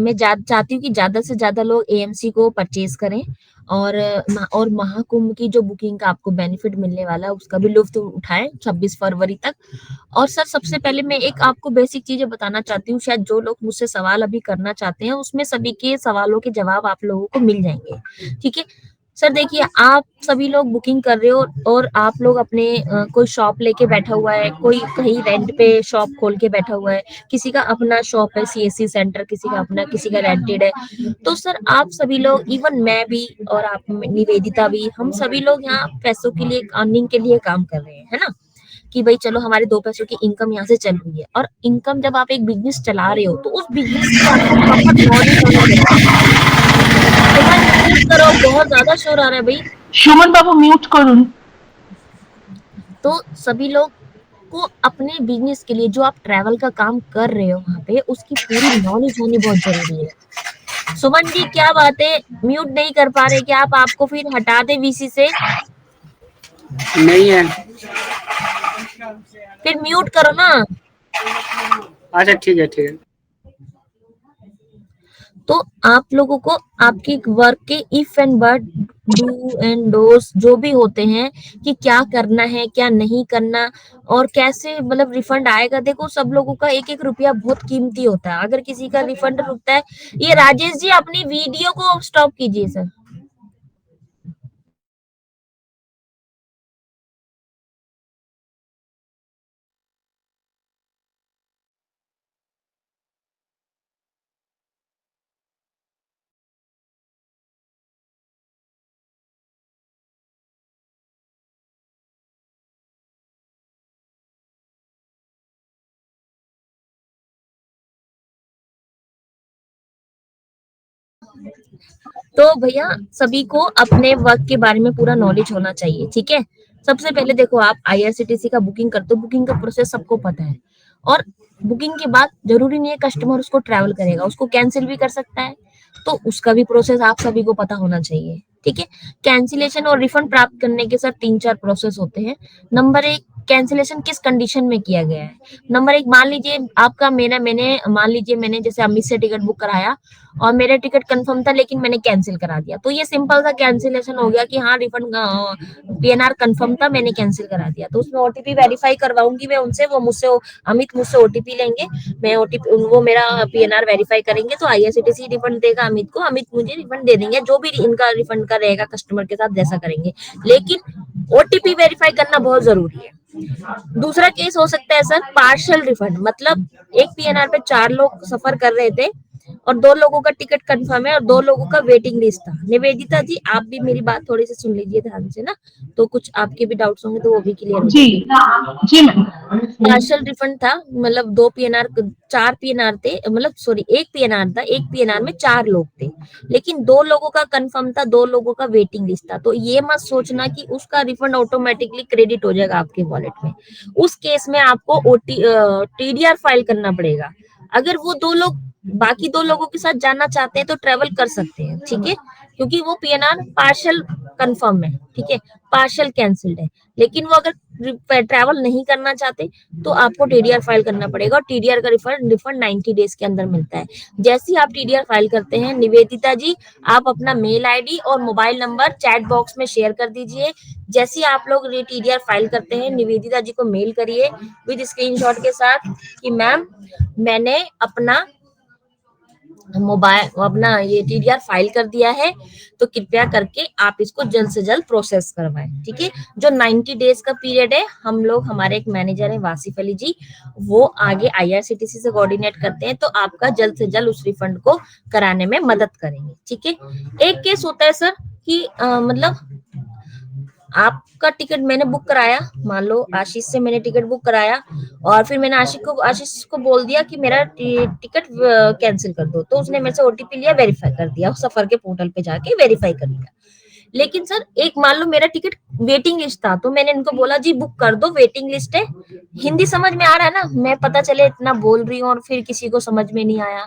मैं चाहती हूँ कि ज्यादा से ज्यादा लोग एएमसी को परचेज करें और महाकुंभ की जो बुकिंग का आपको बेनिफिट मिलने वाला है उसका भी लुत्फ उठाएं 26 फरवरी तक। और सर सबसे पहले मैं एक आपको बेसिक चीजें बताना चाहती हूँ, शायद जो लोग मुझसे सवाल अभी करना चाहते हैं उसमें सभी के सवालों के जवाब आप लोगों को मिल जाएंगे, ठीक है। सर देखिए, आप सभी लोग बुकिंग कर रहे हो और आप लोग अपने कोई शॉप लेके बैठा हुआ है, कोई कहीं रेंट पे शॉप खोल के बैठा हुआ है, किसी का अपना शॉप है सीएससी सेंटर, किसी का अपना, किसी का रेंटेड है। तो सर आप सभी लोग, इवन मैं भी और आप निवेदिता भी, हम सभी लोग यहाँ पैसों के लिए, अर्निंग के लिए काम कर रहे हैं, है ना, कि भाई चलो हमारे 2 पैसों की इनकम यहाँ से चल रही है। और इनकम जब आप एक बिजनेस चला रहे हो तो उस बिजनेस की आपको प्रॉपर नॉलेज होनी चाहिए। करो, बहुत ज्यादा शोर आ रहा है भाई। সুমন বাবু মিউট করুন। तो सभी लोग को अपने बिजनेस के लिए, जो आप ट्रैवल का काम कर रहे हो वहाँ पे, उसकी पूरी नॉलेज होनी बहुत जरूरी है। सुमन जी क्या बात है, म्यूट नहीं कर पा रहे क्या आप? आपको फिर हटा दे वीसी से? नहीं है। फिर म्यूट करो ना। अच्छा ठीक है ठीक है। तो आप लोगों को आपके वर्क के if and but, do and dos जो भी होते हैं, कि क्या करना है क्या नहीं करना और कैसे मतलब रिफंड आएगा। देखो सब लोगों का एक एक रुपया बहुत कीमती होता है, अगर किसी का रिफंड रुकता है। ये राजेश जी अपनी वीडियो को स्टॉप कीजिए सर। तो भैया सभी को अपने वर्क के बारे में पूरा नॉलेज होना चाहिए, ठीक है। सबसे पहले देखो, आप आईआरसीटीसी का बुकिंग करते हो, बुकिंग का प्रोसेस सबको पता है। और बुकिंग के बाद जरूरी नहीं है कस्टमर उसको ट्रैवल करेगा, उसको कैंसिल भी कर सकता है। तो उसका भी प्रोसेस आप सभी को पता होना चाहिए, ठीक है। कैंसिलेशन और रिफंड प्राप्त करने के सर 3-4 प्रोसेस होते हैं। नंबर 1, कैंसिलेशन किस कंडीशन में किया गया है। नंबर 1, मान लीजिए आपका मैंने जैसे अमित से टिकट बुक कराया और मेरा टिकट कंफर्म था लेकिन मैंने कैंसिल करा दिया, तो ये सिंपल सा कैंसिलेशन हो गया कि हाँ रिफंड पीएनआर कंफर्म था, मैंने कैंसिल करा दिया। तो उसमें ओटीपी वेरीफाई करवाऊंगी मैं उनसे, वो अमित मुझसे ओटीपी लेंगे, मैं ओटीपी, वो मेरा पीएनआर वेरीफाई करेंगे तो आईआरसीटीसी रिफंड देगा अमित को, अमित मुझे रिफंड दे देंगे, जो भी इनका रिफंड का रहेगा कस्टमर के साथ जैसा करेंगे। लेकिन ओटीपी वेरीफाई करना बहुत जरूरी है। दूसरा केस हो सकता है सर पार्शियल रिफंड, मतलब एक पीएनआर पे 4 लोग सफर कर रहे थे और 2 लोगों का टिकट कंफर्म है और 2 लोगों का वेटिंग लिस्ट था। निवेदिता जी आप भी मेरी बात थोड़ी सी सुन लीजिए ध्यान से ना, तो कुछ आपके भी डाउट्स होंगे तो वो भी क्लियर हो जी जी मैम। पार्शियल रिफंड था, मतलब 2 पीएनआर, 4 पीएनआर थे, मतलब सॉरी 1 पीएनआर था, 1 पीएनआर में 4 लोग थे, लेकिन 2 लोगों का कंफर्म था, 2 लोगों का वेटिंग लिस्ट था। तो ये मत सोचना कि उसका रिफंड ऑटोमेटिकली क्रेडिट हो जाएगा आपके वॉलेट में। उस केस में आपको टीडीआर फाइल करना पड़ेगा। अगर वो 2 लोग बाकी 2 लोगों के साथ जाना चाहते हैं तो ट्रेवल कर सकते हैं, ठीक है, क्योंकि वो पीएनआर पार्शियल कंफर्म है, ठीक है, पार्शियल कैंसिल्ड है। लेकिन वो अगर ट्रैवल नहीं करना चाहते तो आपको टीडीआर फाइल करना पड़ेगा और टीडीआर का रिफंड 90 डेज के अंदर मिलता है। जैसे ही आप टीडीआर फाइल करते हैं निवेदिता जी, आप अपना मेल आईडी और मोबाइल नंबर चैट बॉक्स में शेयर कर दीजिए। जैसे ही आप लोग टीडीआर फाइल करते हैं निवेदिता जी को मेल करिए विद स्क्रीनशॉट के साथ कि मैम मैंने अपना ये टीडीआर फाइल कर दिया है, तो कृपया करके आप इसको जल्द से जल्द प्रोसेस करवाएं, ठीक है। जो 90 डेज का पीरियड है, हम लोग, हमारे एक मैनेजर है वासिफ अली जी, वो आगे आईआरसीटीसी से कोऑर्डिनेट करते हैं, तो आपका जल्द से जल्द उस रिफंड को कराने में मदद करेंगे, ठीक है। एक केस होता है सर कि मतलब आपका टिकट मैंने बुक कराया, मान लो आशीष से मैंने टिकट बुक कराया और फिर मैंने आशीष को बोल दिया कि मेरा टिकट कैंसिल कर दो, तो उसने मेरे से ओटीपी लिया, वेरीफाई कर दिया, सफर के पोर्टल पे जाके वेरीफाई कर दिया। लेकिन सर एक मान लो मेरा टिकट वेटिंग लिस्ट था, तो मैंने इनको बोला जी बुक कर दो, वेटिंग लिस्ट है। हिंदी समझ में आ रहा है ना? मैं पता चले इतना बोल रही हूँ और फिर किसी को समझ में नहीं आया,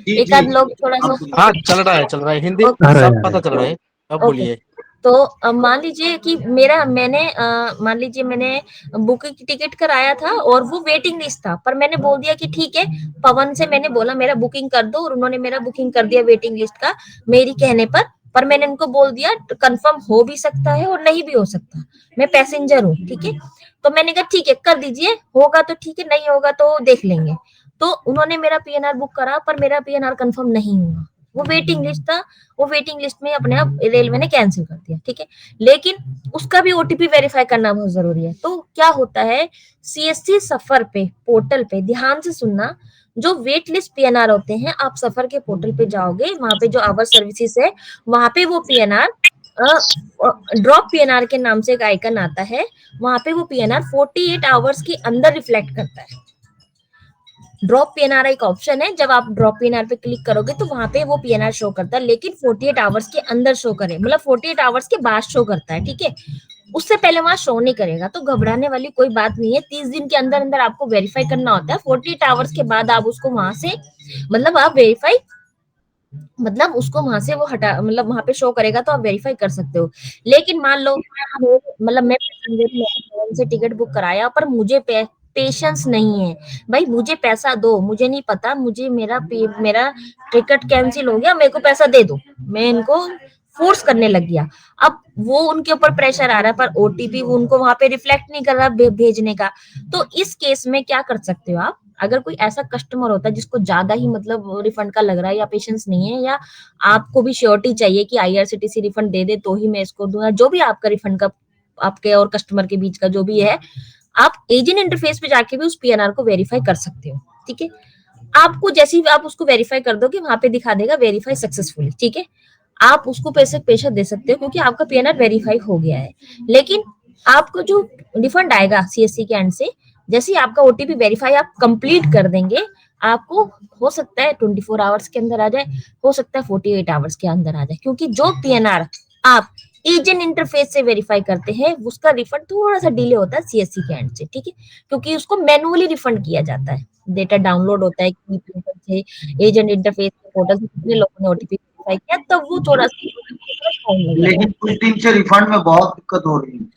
एक आध लोग थोड़ा सा। हाँ चल रहा है हिंदी सब पता चल रहा है, अब बोलिए। तो मान लीजिए कि मान लीजिए मैंने बुकिंग की टिकट कराया था और वो वेटिंग लिस्ट था, पर मैंने बोल दिया कि ठीक है, पवन से मैंने बोला मेरा बुकिंग कर दो, और उन्होंने मेरा बुकिंग कर दिया वेटिंग लिस्ट का मेरी कहने पर मैंने उनको बोल दिया कंफर्म हो भी सकता है और नहीं भी हो सकता, मैं पैसेंजर हूँ, ठीक है। तो मैंने कहा ठीक है कर दीजिए, होगा तो ठीक है, नहीं होगा तो देख लेंगे। तो उन्होंने मेरा पीएनआर बुक करा, पर मेरा पीएनआर कंफर्म नहीं हुआ, वो वेटिंग लिस्ट था, वो वेटिंग लिस्ट में अपने आप रेलवे ने कैंसिल कर दिया, ठीक है। लेकिन उसका भी ओटीपी वेरीफाई करना बहुत जरूरी है। तो क्या होता है, सीएससी सफर पे पोर्टल पे ध्यान से सुनना, जो वेट लिस्ट पीएनआर होते हैं, आप सफर के पोर्टल पे जाओगे, वहां पे जो आवर सर्विसेज है वहां पे वो पीएनआर ड्रॉप पीएनआर के नाम से एक आइकन आता है, वहां पे वो पीएनआर 48 आवर्स के अंदर रिफ्लेक्ट करता है। ड्रॉप पीएनआर एक ऑप्शन है, जब आप ड्रॉप पीएनआर पे क्लिक करोगे तो वहां पे वो पीएनआर शो करता है, लेकिन 48 आवर्स के अंदर शो करे, मतलब 48 आवर्स के बाद शो करता है, ठीक है। उससे पहले वहां शो नहीं करेगा, तो घबराने वाली कोई बात नहीं है। 30 दिन के अंदर अंदर आपको वेरीफाई करना होता है, 48 आवर्स के बाद आप उसको वहां से मतलब आप वेरीफाई मतलब उसको वहां से वो हटा, मतलब वहां पे शो करेगा तो आप वेरीफाई कर सकते हो। लेकिन मान लो मतलब मैं पैसेंजर से टिकट बुक कराया, पर मुझे पेशेंस नहीं है, भाई मुझे पैसा दो, मुझे नहीं पता, मुझे मेरा टिकट कैंसिल हो गया, मेरे को पैसा दे दो, मैं इनको फोर्स करने लग गया। अब वो उनके ऊपर प्रेशर आ रहा है, पर ओटीपी उनको वहां पे रिफ्लेक्ट नहीं कर रहा भेजने का। तो इस केस में क्या कर सकते हो आप, अगर कोई ऐसा कस्टमर होता है जिसको ज्यादा ही मतलब रिफंड का लग रहा है, या पेशेंस नहीं है, या आपको भी श्योरिटी चाहिए कि आईआरसीटीसी रिफंड दे दे तो ही मैं इसको दूंगा, जो भी आपका रिफंड का आपके और कस्टमर के बीच का जो भी है, आप एजेंट इंटरफेस पे जाके भी उस पीएनआर को वेरीफाई कर सकते हो, ठीक है। आपको जैसे ही आप उसको वेरीफाई कर दोगे, वहां पे दिखा देगा वेरीफाई सक्सेसफुली, ठीक है। आप उसको पैसा दे सकते हो क्योंकि आपका पीएनआर वेरीफाई हो गया है। लेकिन आपको जो रिफंड आएगा सीएससी के एंड से, जैसे ही आपका ओटीपी वेरीफाई आप कंप्लीट कर देंगे, आपको हो सकता है 24 आवर्स के अंदर आ जाए, हो सकता है 48 आवर्स के अंदर आ जाए, क्योंकि जो पीएनआर आप एजेंट इंटरफेस से वेरीफाई करते हैं उसका रिफंड थोड़ा सा डिले होता है सीएससी के एंड से, ठीक है, क्योंकि उसको मैनुअली रिफंड किया जाता है, डेटा डाउनलोड होता है कि एजेंट इंटरफेस पोर्टल से कितने लोगों ने ओटीपी वेरीफाई किया, तब वो थोड़ा सा लेकिन कुछ दिन से रिफंड में बहुत दिक्कत हो रही है।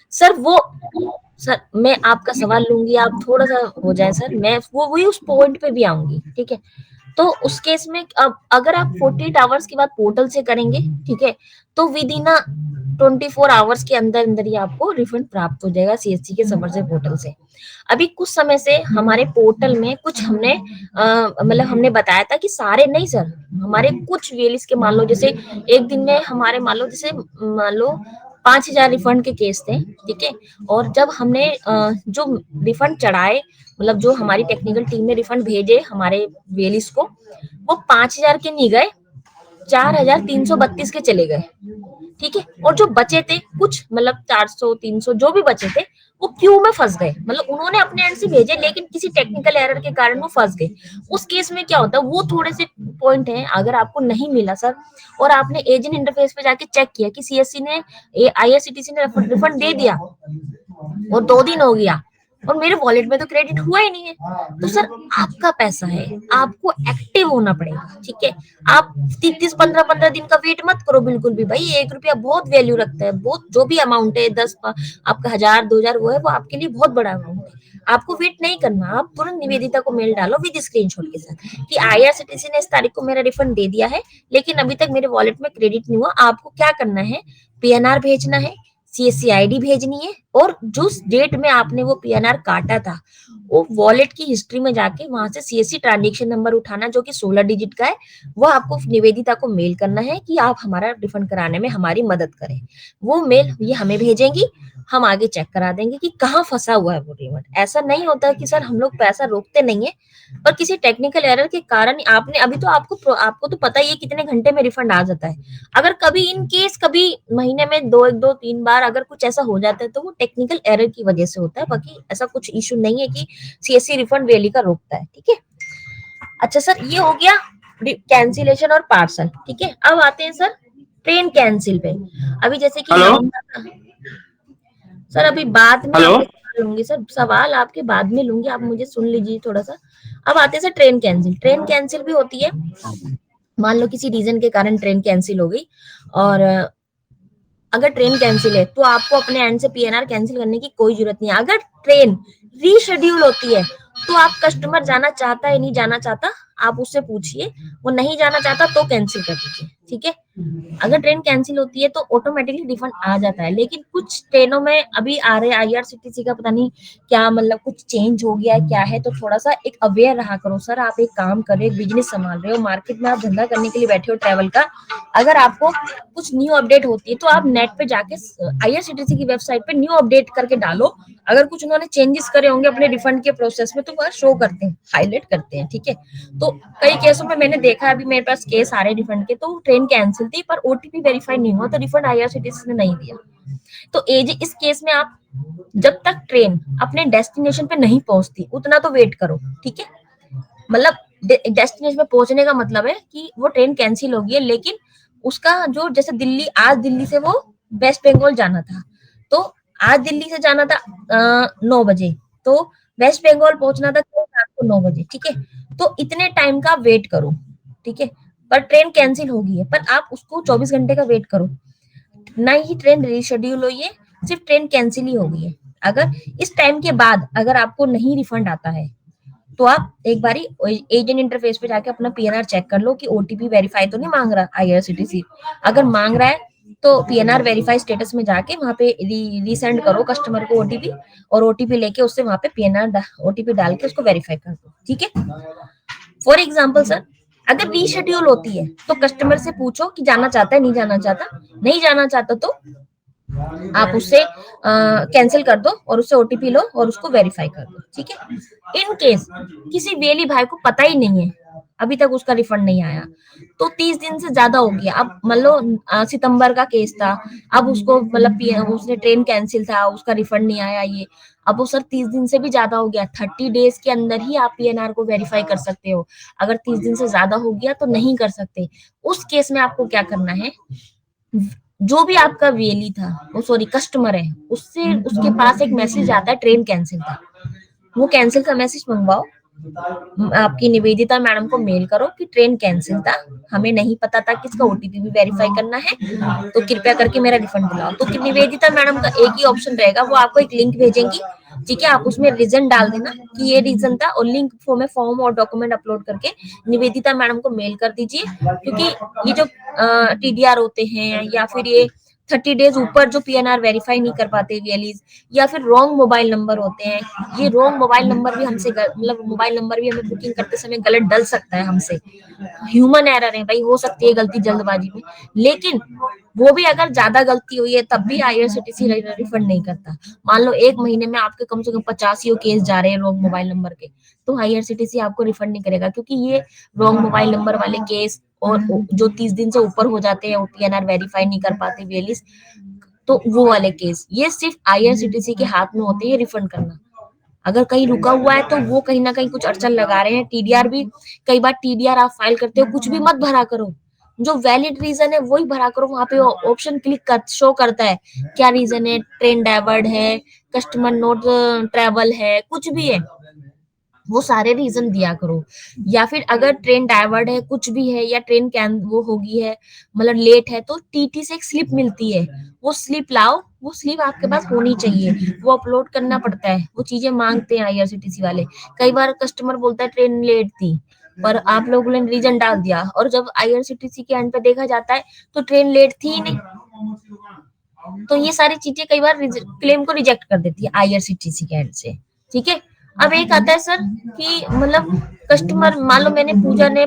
सर मैं आपका सवाल लूंगी, आप थोड़ा सा हो जाए सर, मैं वो वही उस पॉइंट पे भी आऊंगी, ठीक है। तो उस केस में अब अगर आप 48 आवर्स के बाद पोर्टल से करेंगे, ठीक है, तो विद इन 24 आवर्स के अंदर अंदर ही आपको रिफंड प्राप्त हो जाएगा सीएससी के समर से पोर्टल से। अभी कुछ समय से हमारे पोर्टल में कुछ हमने मतलब हमने बताया था कि सारे नहीं सर, हमारे कुछ वेलिस के मान लो जैसे एक दिन में हमारे मान लो 5,000 रिफंड के केस थे, ठीक है। और जब हमने जो रिफंड चढ़ाए, मतलब जो हमारी टेक्निकल टीम ने रिफंड भेजे हमारे वेलिस को, वो 5,000 के नहीं गए, 4,332 के चले गए, ठीक है। और जो बचे थे कुछ मतलब 400 300 जो भी बचे थे, वो क्यू में फंस गए, मतलब उन्होंने अपने एंड से भेजे लेकिन किसी टेक्निकल एरर के कारण वो फंस गए। उस केस में क्या होता है, वो थोड़े से पॉइंट है, अगर आपको नहीं मिला सर और आपने एजेंट इंटरफेस पे जाके चेक किया कि सीएससी ने आईआरसीटीसी ने रिफंड दे दिया और 2 दिन हो गया और मेरे वॉलेट में तो क्रेडिट हुआ ही नहीं है, तो सर आपका पैसा है, आपको एक्टिव होना पड़ेगा, ठीक है। आप 30-15 दिन का वेट मत करो बिल्कुल भी, भाई 1 रुपया बहुत वैल्यू रखता है, बहुत जो भी अमाउंट है 10 आपका 1,000-2,000 वो है, वो आपके लिए बहुत बड़ा अमाउंट है। आपको वेट नहीं करना, आप तुरंत निवेदिता को मेल डालो विद स्क्रीनशॉट के साथ कि आईआरसीटीसी ने इस तारीख को मेरा रिफंड दे दिया है, लेकिन अभी तक मेरे वॉलेट में क्रेडिट नहीं हुआ। आपको क्या करना है, पीएनआर भेजना है, सीएससी आईडी भेजनी है, और जिस डेट में आपने वो पीएनआर काटा था वो वॉलेट की हिस्ट्री में जाके वहां से सीएससी ट्रांजैक्शन नंबर उठाना जो कि 16 डिजिट का है, वो आपको निवेदिता को मेल करना है कि आप हमारा रिफंड कराने में हमारी मदद करें। वो मेल ये हमें भेजेंगी, हम आगे चेक करा देंगे कि कहाँ फंसा हुआ है वो रिफंड। ऐसा नहीं होता कि सर हम लोग पैसा रोकते नहीं है, पर किसी टेक्निकल एरर के कारण आपने अभी तो आपको तो पता ही है कितने घंटे में रिफंड आ जाता है। अगर कभी इन केस कभी महीने में 2-3 बार अगर कुछ ऐसा हो जाता है तो वो टेक्निकल एरर की वजह से होता है, बाकी ऐसा कुछ इशू नहीं है कि सीएससी रिफंड वैली का रोकता है, ठीक है। अच्छा सर, ये हो गया कैंसिलेशन और पार्सल, ठीक है। अब आते हैं सर ट्रेन कैंसिल पे। अभी जैसे कि सर अभी बाद में लूंगी सर, सवाल आपके बाद में लूंगी, आप मुझे सुन लीजिए थोड़ा सा। अब आते हैं sir train cancel. Train cancel भी होती है, मान लो किसी रीजन के कारण ट्रेन कैंसिल हो गई और अगर ट्रेन कैंसिल है तो आपको अपने एंड से पीएनआर कैंसिल करने की कोई जरूरत नहीं है। अगर ट्रेन रीशेड्यूल होती है तो आप कस्टमर जाना चाहता है नहीं जाना चाहता आप उससे पूछिए, वो नहीं जाना चाहता तो कैंसिल कर दीजिए, ठीक है। अगर ट्रेन कैंसिल होती है तो ऑटोमेटिकली रिफंड आ जाता है, लेकिन कुछ ट्रेनों में अभी आ रहे आईआरसीटीसी का पता नहीं क्या मतलब कुछ चेंज हो गया है क्या है, तो थोड़ा सा एक अवेयर रहा करो सर। आप एक काम कर रहे हो, बिजनेस संभाल रहे हो, मार्केट में आप धंधा करने के लिए बैठे हो ट्रैवल का, अगर आपको कुछ न्यू अपडेट होती है तो आप नेट पे जाके आईआरसीटीसी की वेबसाइट पे न्यू अपडेट करके डालो। अगर कुछ उन्होंने चेंजेस करे होंगे अपने रिफंड के प्रोसेस में तो वह शो करते हैं, हाईलाइट करते हैं, ठीक है। तो कई केसों में मैंने देखा, अभी मेरे पास केस आ रहे रिफंड के, तो ट्रेन कैंसिल थी पर ओटीपी वेरीफाई नहीं हुआ तो रिफंड आईआरसीटीसी ने नहीं दिया। तो इस केस में आप जब तक ट्रेन अपने डेस्टिनेशन पे नहीं पहुंचती उतना तो वेट करो, ठीक है। मतलब डेस्टिनेशन पे पहुंचने का मतलब है कि वो ट्रेन कैंसिल हो गई है, लेकिन उसका जो जैसे आज दिल्ली से वो वेस्ट बंगाल जाना था, तो आज दिल्ली से जाना था 9 बजे, तो वेस्ट बंगाल पहुंचना था रात को 9 बजे, ठीक है। तो इतने टाइम का वेट करो, ठीक है। पर ट्रेन कैंसिल हो गई है पर आप उसको 24 घंटे का वेट करो, ना ही ट्रेन रीशेड्यूल हुई है, सिर्फ ट्रेन कैंसिल ही हो गई है। अगर इस टाइम के बाद अगर आपको नहीं रिफंड आता है तो आप एक बारी एजेंट इंटरफेस पे जाके अपना पीएनआर चेक कर लो कि ओटीपी वेरीफाई तो नहीं मांग रहा आईआरसीटीसी। अगर मांग रहा है तो पीएनआर वेरीफाई स्टेटस में जाके वहां पे रीसेंड करो कस्टमर को ओटीपी, और ओटीपी लेके उससे वहां पे पीएनआर ओटीपी डाल के उसको वेरीफाई कर दो, ठीक है। फॉर एग्जाम्पल सर, अगर रीशेड्यूल होती है तो कस्टमर से पूछो कि जाना चाहता है नहीं जाना चाहता, नहीं जाना चाहता तो आप उससे कैंसिल कर दो और उससे ओटीपी लो और उसको वेरीफाई कर दो, ठीक है। इन केस किसी वेली भाई को पता ही नहीं है, अभी तक उसका रिफंड नहीं आया, तो 30 दिन से ज्यादा हो गया। अब मान लो सितंबर का केस था, अब उसको मतलब उसने ट्रेन कैंसिल था, उसका रिफंड नहीं आया, ये अब वो सर 30 दिन से भी ज्यादा हो गया। 30 डेज के अंदर ही आप पीएनआर को वेरीफाई कर सकते हो, अगर 30 दिन से ज्यादा हो गया तो नहीं कर सकते। उस केस में आपको क्या करना है, जो भी आपका वेली था वो सॉरी कस्टमर है, उससे उसके पास एक मैसेज आता है ट्रेन कैंसिल था, वो कैंसिल का मैसेज मंगवाओ, आपकी निवेदिता मैडम को मेल करो कि ट्रेन कैंसिल था, हमें नहीं पता था कि इसका ओटीपी भी वेरीफाई करना है, तो कृपया करके मेरा रिफंड दिलाओ। तो निवेदिता मैडम का एक ही ऑप्शन रहेगा, वो आपको एक लिंक भेजेंगी, ठीक है। आप उसमें रीजन डाल देना कि ये रीजन था, और लिंक में फॉर्म और डॉक्यूमेंट अपलोड करके निवेदिता मैडम को मेल कर दीजिए। क्योंकि ये जो टीडीआर होते हैं या फिर ये 30 डेज ऊपर जो पीएनआर वेरीफाई नहीं कर पाते वेलीज, या फिर रॉन्ग मोबाइल नंबर होते हैं, ये रॉन्ग मोबाइल नंबर भी हमसे मतलब मोबाइल नंबर भी हमें बुकिंग करते समय गलत डल सकता है हमसे, ह्यूमन एरर है भाई, हो सकती है गलती जल्दबाजी में, लेकिन वो भी अगर ज्यादा गलती हुई है तब भी आईआरसीटीसी रिफंड नहीं करता। मान लो 1 महीने में आपके कम से कम 85 केस जा रहे हैं रॉन्ग मोबाइल नंबर के, तो आईआरसीटीसी आपको रिफंड नहीं करेगा, क्योंकि ये रॉन्ग मोबाइल नंबर वाले केस और जो 30 दिन से ऊपर हो जाते हैं, पीएनआर वेरीफाई नहीं कर पाते वेलिस, तो वो वाले केस ये सिर्फ आईआरसीटीसी के हाथ में होते हैं रिफंड करना। अगर कहीं रुका हुआ है तो वो कहीं ना कहीं कुछ अड़चन लगा रहे हैं। टीडीआर भी कई बार टीडीआर आप फाइल करते हो, कुछ भी मत भरा करो, जो वैलिड रीजन है वही भरा करो। वहां पे ऑप्शन क्लिक कर शो करता है क्या रीजन है, ट्रेन डाइवर्ट है, कस्टमर नोट ट्रेवल है, कुछ भी है वो सारे रीजन दिया करो। या फिर अगर ट्रेन डाइवर्ट है, कुछ भी है, या ट्रेन वो होगी है मतलब लेट है, तो टीटी से एक स्लिप मिलती है, वो स्लिप लाओ, वो स्लिप आपके पास होनी चाहिए, वो अपलोड करना पड़ता है, वो चीजें मांगते हैं आईआरसीटीसी वाले। कई बार कस्टमर बोलता है ट्रेन लेट थी, पर आप लोगों ने रीजन डाल दिया, और जब आईआरसीटीसी के एंड पे देखा जाता है तो ट्रेन लेट थी ही नहीं। तो ये सारी चीजें कई बार क्लेम को रिजेक्ट कर देती है आईआरसीटीसी के एंड से, ठीक है। अब एक आता है सर कि मतलब कस्टमर, मान लो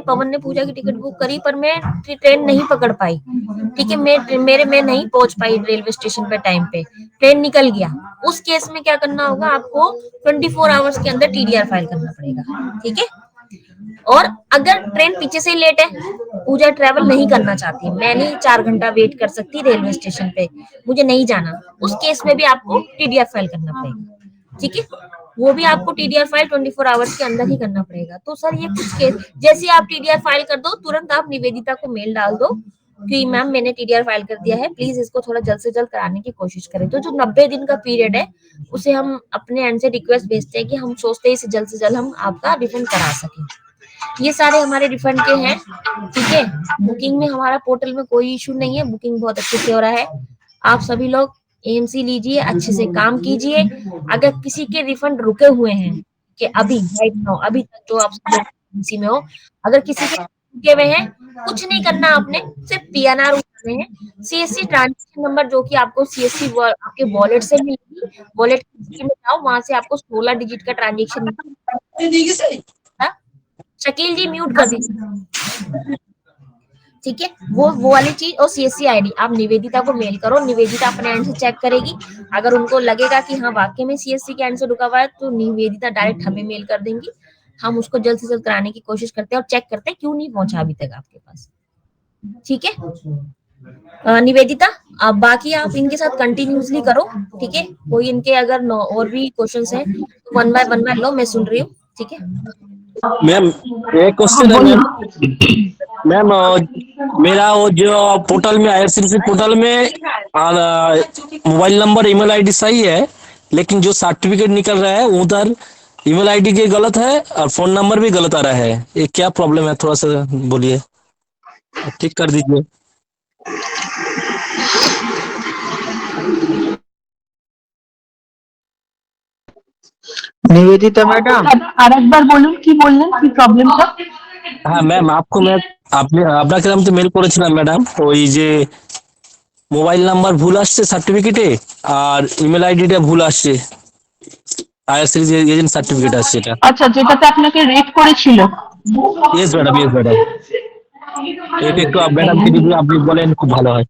पवन ने पूजा की टिकट बुक करी पर मैं ट्रेन नहीं पकड़ पाई, ठीक है, मैं नहीं पहुंच पाई रेलवे स्टेशन पे टाइम पे, ट्रेन निकल गया। उस केस में क्या करना होगा, आपको 24 आवर्स के अंदर टीडीआर फाइल करना पड़ेगा, ठीक है। और अगर ट्रेन पीछे से लेट है, पूजा ट्रेवल नहीं करना चाहती, मैं नहीं 4 घंटा वेट कर सकती रेलवे स्टेशन पे, मुझे नहीं जाना, उस केस में भी आपको टीडीआर फाइल करना पड़ेगा, ठीक है। वो भी आपको टीडीआर फाइल 24 आवर्स के अंदर ही करना पड़ेगा। तो सर ये कुछ केस, जैसे आप टीडीआर फाइल कर दो तुरंत आप निवेदिता को मेल डाल दो कि मैम मैंने टीडीआर फाइल कर दिया है, प्लीज इसको थोड़ा जल्द से जल्द कराने की कोशिश करें। तो जो 90 दिन का पीरियड है उसे हम अपने एंड से रिक्वेस्ट भेजते हैं कि हम सोचते हैं इसे जल्द से जल्द हम आपका रिफंड करा सकें। ये सारे हमारे रिफंड के हैं, ठीक है। बुकिंग में हमारा पोर्टल में कोई इशू नहीं है, बुकिंग बहुत अच्छे से हो रहा है, आप सभी लोग एएमसी लीजिए, अच्छे से काम कीजिए। अगर किसी के रिफंड रुके हुए हैं कि अभी राइट नाउ अभी तक जो आप सब लोग एएमसी में हो, अगर किसी के रुके हुए हैं, कुछ नहीं करना आपने, सिर्फ पीएनआर उठाने हैं। सीएससी ट्रांजैक्शन नंबर जो कि आपको सीएससी आपके वॉलेट से मिलेगी, वॉलेट में जाओ, वहां से आपको 16 डिजिट का ट्रांजैक्शन। शकील जी म्यूट कर दीजिए, ठीक है। वो वाली चीज और सीएससी आईडी आप निवेदिता को मेल करो, निवेदिता अपने एंड से चेक करेगी। अगर उनको लगेगा कि हाँ वाकई में सीएससी के एंड से रुका हुआ है तो निवेदिता डायरेक्ट हमें मेल कर देंगी, हम उसको जल्द से जल्द कराने की कोशिश करते हैं और चेक करते हैं क्यों नहीं पहुंचा अभी तक आपके पास, ठीक है। निवेदिता अब बाकी आप इनके साथ कंटिन्यूसली करो, ठीक है। कोई इनके अगर और भी क्वेश्चंस हैं तो वन बाय लो, मैं सुन रही हूँ, ठीक है। मैम एक क्वेश्चन है मैम। मैम मेरा वो जो पोर्टल में आईआरसीटीसी पोर्टल में मोबाइल नंबर ईमेल आईडी सही है, लेकिन जो सर्टिफिकेट निकल रहा है उधर ईमेल आईडी के गलत है और फोन नंबर भी गलत आ रहा है। ये क्या प्रॉब्लम है, थोड़ा सा बोलिए, ठीक कर दीजिए। निवेदिता मैडम আর একবার বলুন কি বললেন কি প্রবলেমটা। হ্যাঁ ম্যাম, আপনি আপনাকে আমি তো মেল করেছিলাম ম্যাডাম, ওই যে মোবাইল নাম্বার ভুল আসছে সার্টিফিকেটে আর ইমেল আইডিটা ভুল আসছে, আইআরসিটিসি এজেন্ট সার্টিফিকেট আসছে এটা। আচ্ছা, যেটাতে আপনাকে রেট করেছিল। ইয়েস ম্যাডাম, ইয়েস ম্যাডাম, এটা একটু ম্যাডামকে যদি আপনি বলেন খুব ভালো হয়,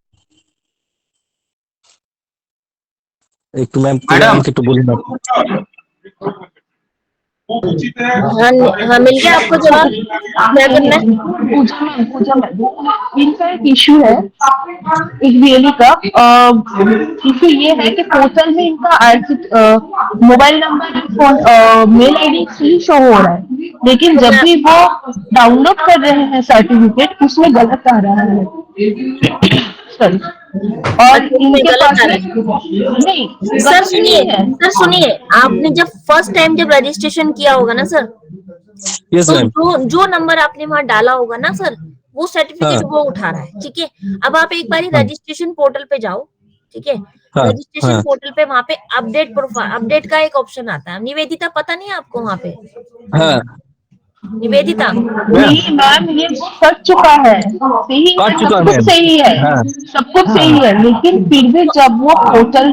একটু ম্যাম আমাকে একটু বলুন। हाँ मिल गया आपको जवाब, क्या करना है? पूजा मैम, इनका एक इशू है एक बीएलई का। इशू ये है कि पोर्टल में इनका mobile number phone mail ID सही शो हो रहा है, लेकिन जब भी वो डाउनलोड कर रहे हैं सर्टिफिकेट उसमें गलत आ रहा है। सॉरी, और इनके पास नहीं सर सुनिए, आपने जब फर्स्ट टाइम जब रजिस्ट्रेशन किया होगा ना सर, यस मैम, तो जो नंबर आपने वहाँ डाला होगा ना सर, वो सर्टिफिकेट वो उठा रहा है, ठीक है। अब आप एक बार रजिस्ट्रेशन पोर्टल पे जाओ, ठीक है। रजिस्ट्रेशन पोर्टल पे वहाँ पे अपडेट प्रोफाइल, अपडेट का एक ऑप्शन आता है। निवेदिता पता नहीं है आपको वहाँ पे? निवेदिता नहीं मैम, ये कर चुका है, सही है, सब कुछ सही है, सब कुछ सही है, लेकिन फिर भी जब वो पोर्टल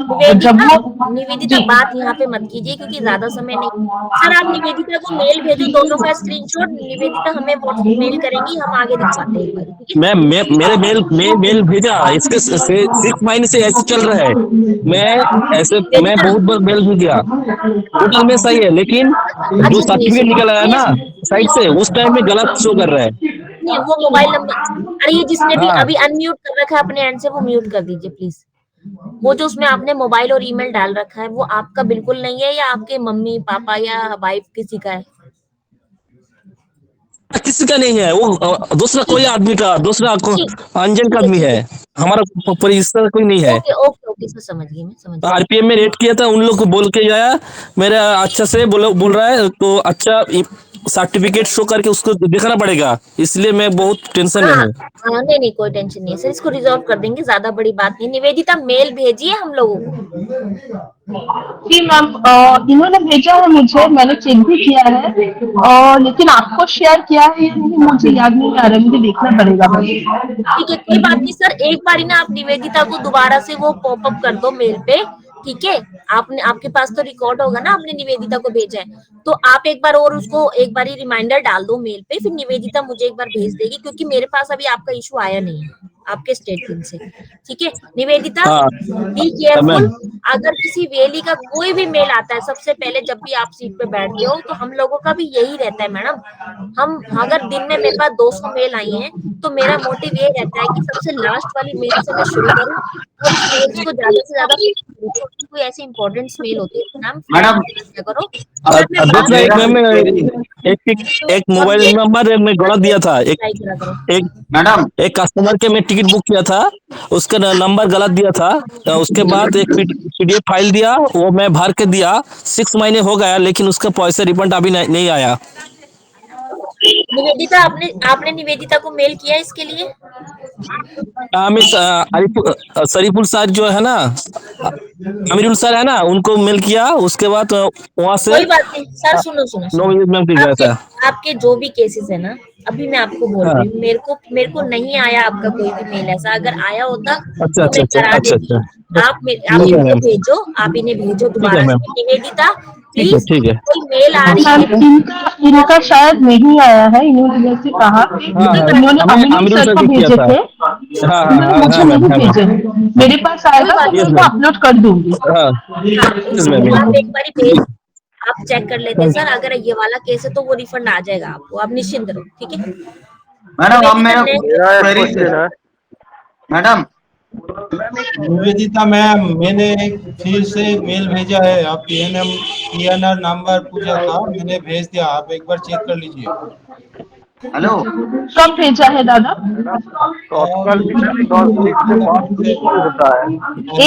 निवेदिता बात यहाँ पे मत कीजिए क्योंकि ज्यादा समय नहीं। सर आप निवेदिता को मेल भेजो, दोनों का स्क्रीनशॉट, निवेदिता हमें व्हाट्सएप मेल करेंगी, हम आगे दिखाते हैं। मैम मेरे मेल भेजा, इसके 6 महीने से ऐसे चल रहा है। मैं बहुत बार मेल भेजा, पोर्टल में सही है, लेकिन जो सर्टिफिकेट निकल रहा है ना साइड से, उस टाइम में गलत शो कर रहा है। वो मोबाइल नंबर, अरे ये जिसने भी अभी अनम्यूट कर रखा है अपने एंड से, वो म्यूट कर दीजिए प्लीज। वो जो उसमें आपने मोबाइल और ईमेल डाल रखा है वो आपका बिल्कुल नहीं है, या आपके मम्मी पापा या वाइफ किसी का है? किसी का नहीं है, वो दूसरा कोई आदमी का, दूसरा अनजान का आदमी है, हमारा परिसर कोई नहीं है। ओके सर, समझ गई मैं, आरपीएम में रेट किया था, उन लोग को बोल के आया, मेरा अच्छा से बोल रहा है, तो अच्छा सर्टिफिकेट शो करके उसको दिखाना पड़ेगा, इसलिए मैं बहुत टेंशन में हूँ। नहीं कोई टेंशन नहीं है सर, इसको रिजॉल्व कर देंगे, ज्यादा बड़ी बात नहीं। निवेदिता मेल भेजिए हम लोगों को। जी मैम, इन्होंने भेजा है मुझे, मैंने चेक भी किया है, लेकिन आपको शेयर किया है मुझे याद नहीं आ रहा, मुझे देखना पड़ेगा। ठीक है, कोई बात नहीं सर, एक बार ना आप निवेदिता को दोबारा से वो पॉपअप कर दो मेल पे, ठीक है। आपके पास तो रिकॉर्ड होगा ना, आपने निवेदिता को भेजा है, तो आप एक बार और उसको एक बार ही रिमाइंडर डाल दो मेल पे, फिर निवेदिता मुझे एक बार भेज देगी, क्योंकि मेरे पास अभी आपका इशू आया नहीं है आपके स्टेटमेंट से, ठीक है। निवेदिता बी केयरफुल, अगर किसी वेली का कोई भी मेल आता है, सबसे पहले जब भी आप सीट पे बैठते हो, तो हम लोगों का भी यही रहता है मैडम, हम अगर दिन में मेरे पास 200 मेल आई हैं, तो मेरा मोटिव ये रहता है कि सबसे लास्ट वाली मेल से मैं शुरू करूं और इस मेल्स को ज्यादा से ज्यादा, कोई ऐसी इंपॉर्टेंट मेल होती है मैडम करो। एक मोबाइल नंबर मैं गलत दिया था, एक कस्टमर के मैं टिकट बुक किया था, उसका नंबर गलत दिया था, उसके बाद एक पीडीएफ फाइल दिया, वो मैं भर के दिया, 6 महीने हो गया, लेकिन उसका पैसा रिफंड अभी नहीं आया। निवेदिता आपने निवेदिता को मेल किया इसके लिए? शरीफुल सर जो है ना, अमीरुल सर है ना, उनको मेल किया। उसके बाद वहां से कोई बात नहीं सर, सुनो सुनो 9 सुनो, बजे मैम ठीक गया आपके था। आपके जो भी केसेस है ना, अभी मैं आपको बोल हाँ, रही हूँ, मेरे को नहीं आया आपका कोई भी मेल ऐसा। अगर आया होता अच्छा तो अच्छा मैं अच्छा करा अच्छा देती। अच्छा। आप ठीक है इनको मैम, भेजो, आप इन्हें भेजो ठीक है दोबारा मैम, से। निवेदिता ठीक है प्लीज, ठीक है। कोई मेल आ रही मैम है इनका शायद नहीं आया है, इन्होंने जैसे कहा हाँ हाँ, इन्होंने हमें अमीनुल अमीरुल सर सर को को किया भेजे था। थे, हाँ हाँ इन्होंने हाँ मुझे हाँ मैम, नहीं हाँ मैम, भेजे। मेरे पास कोई आएगा तो बात मैं यस उनको मैम, अपलोड कर दूंगी। हाँ हाँ, यस मैम, उसको आप एक बारी भेज, आप चेक कर लेते हैं सर। अगर ये वाला केस है तो वो रिफंड आ जाएगा आपको, आप निश्चिंत रहो, ठीक है। मैडम अब निवेदिता मेरा नेक्स्ट। मेरा एक क्वेरी है क्वेश्चन है। मैडम। निवेदिता मैम, मैंने फिर से मेल भेजा है, आप पीएनआर नंबर पूछा था, मैंने भेज दिया, आप एक बार चेक कर लीजिए। हेलो। कब भेजा है दादा? मैडम तत्काल भी 10 मिनट के बाद ही रिसीव होता है।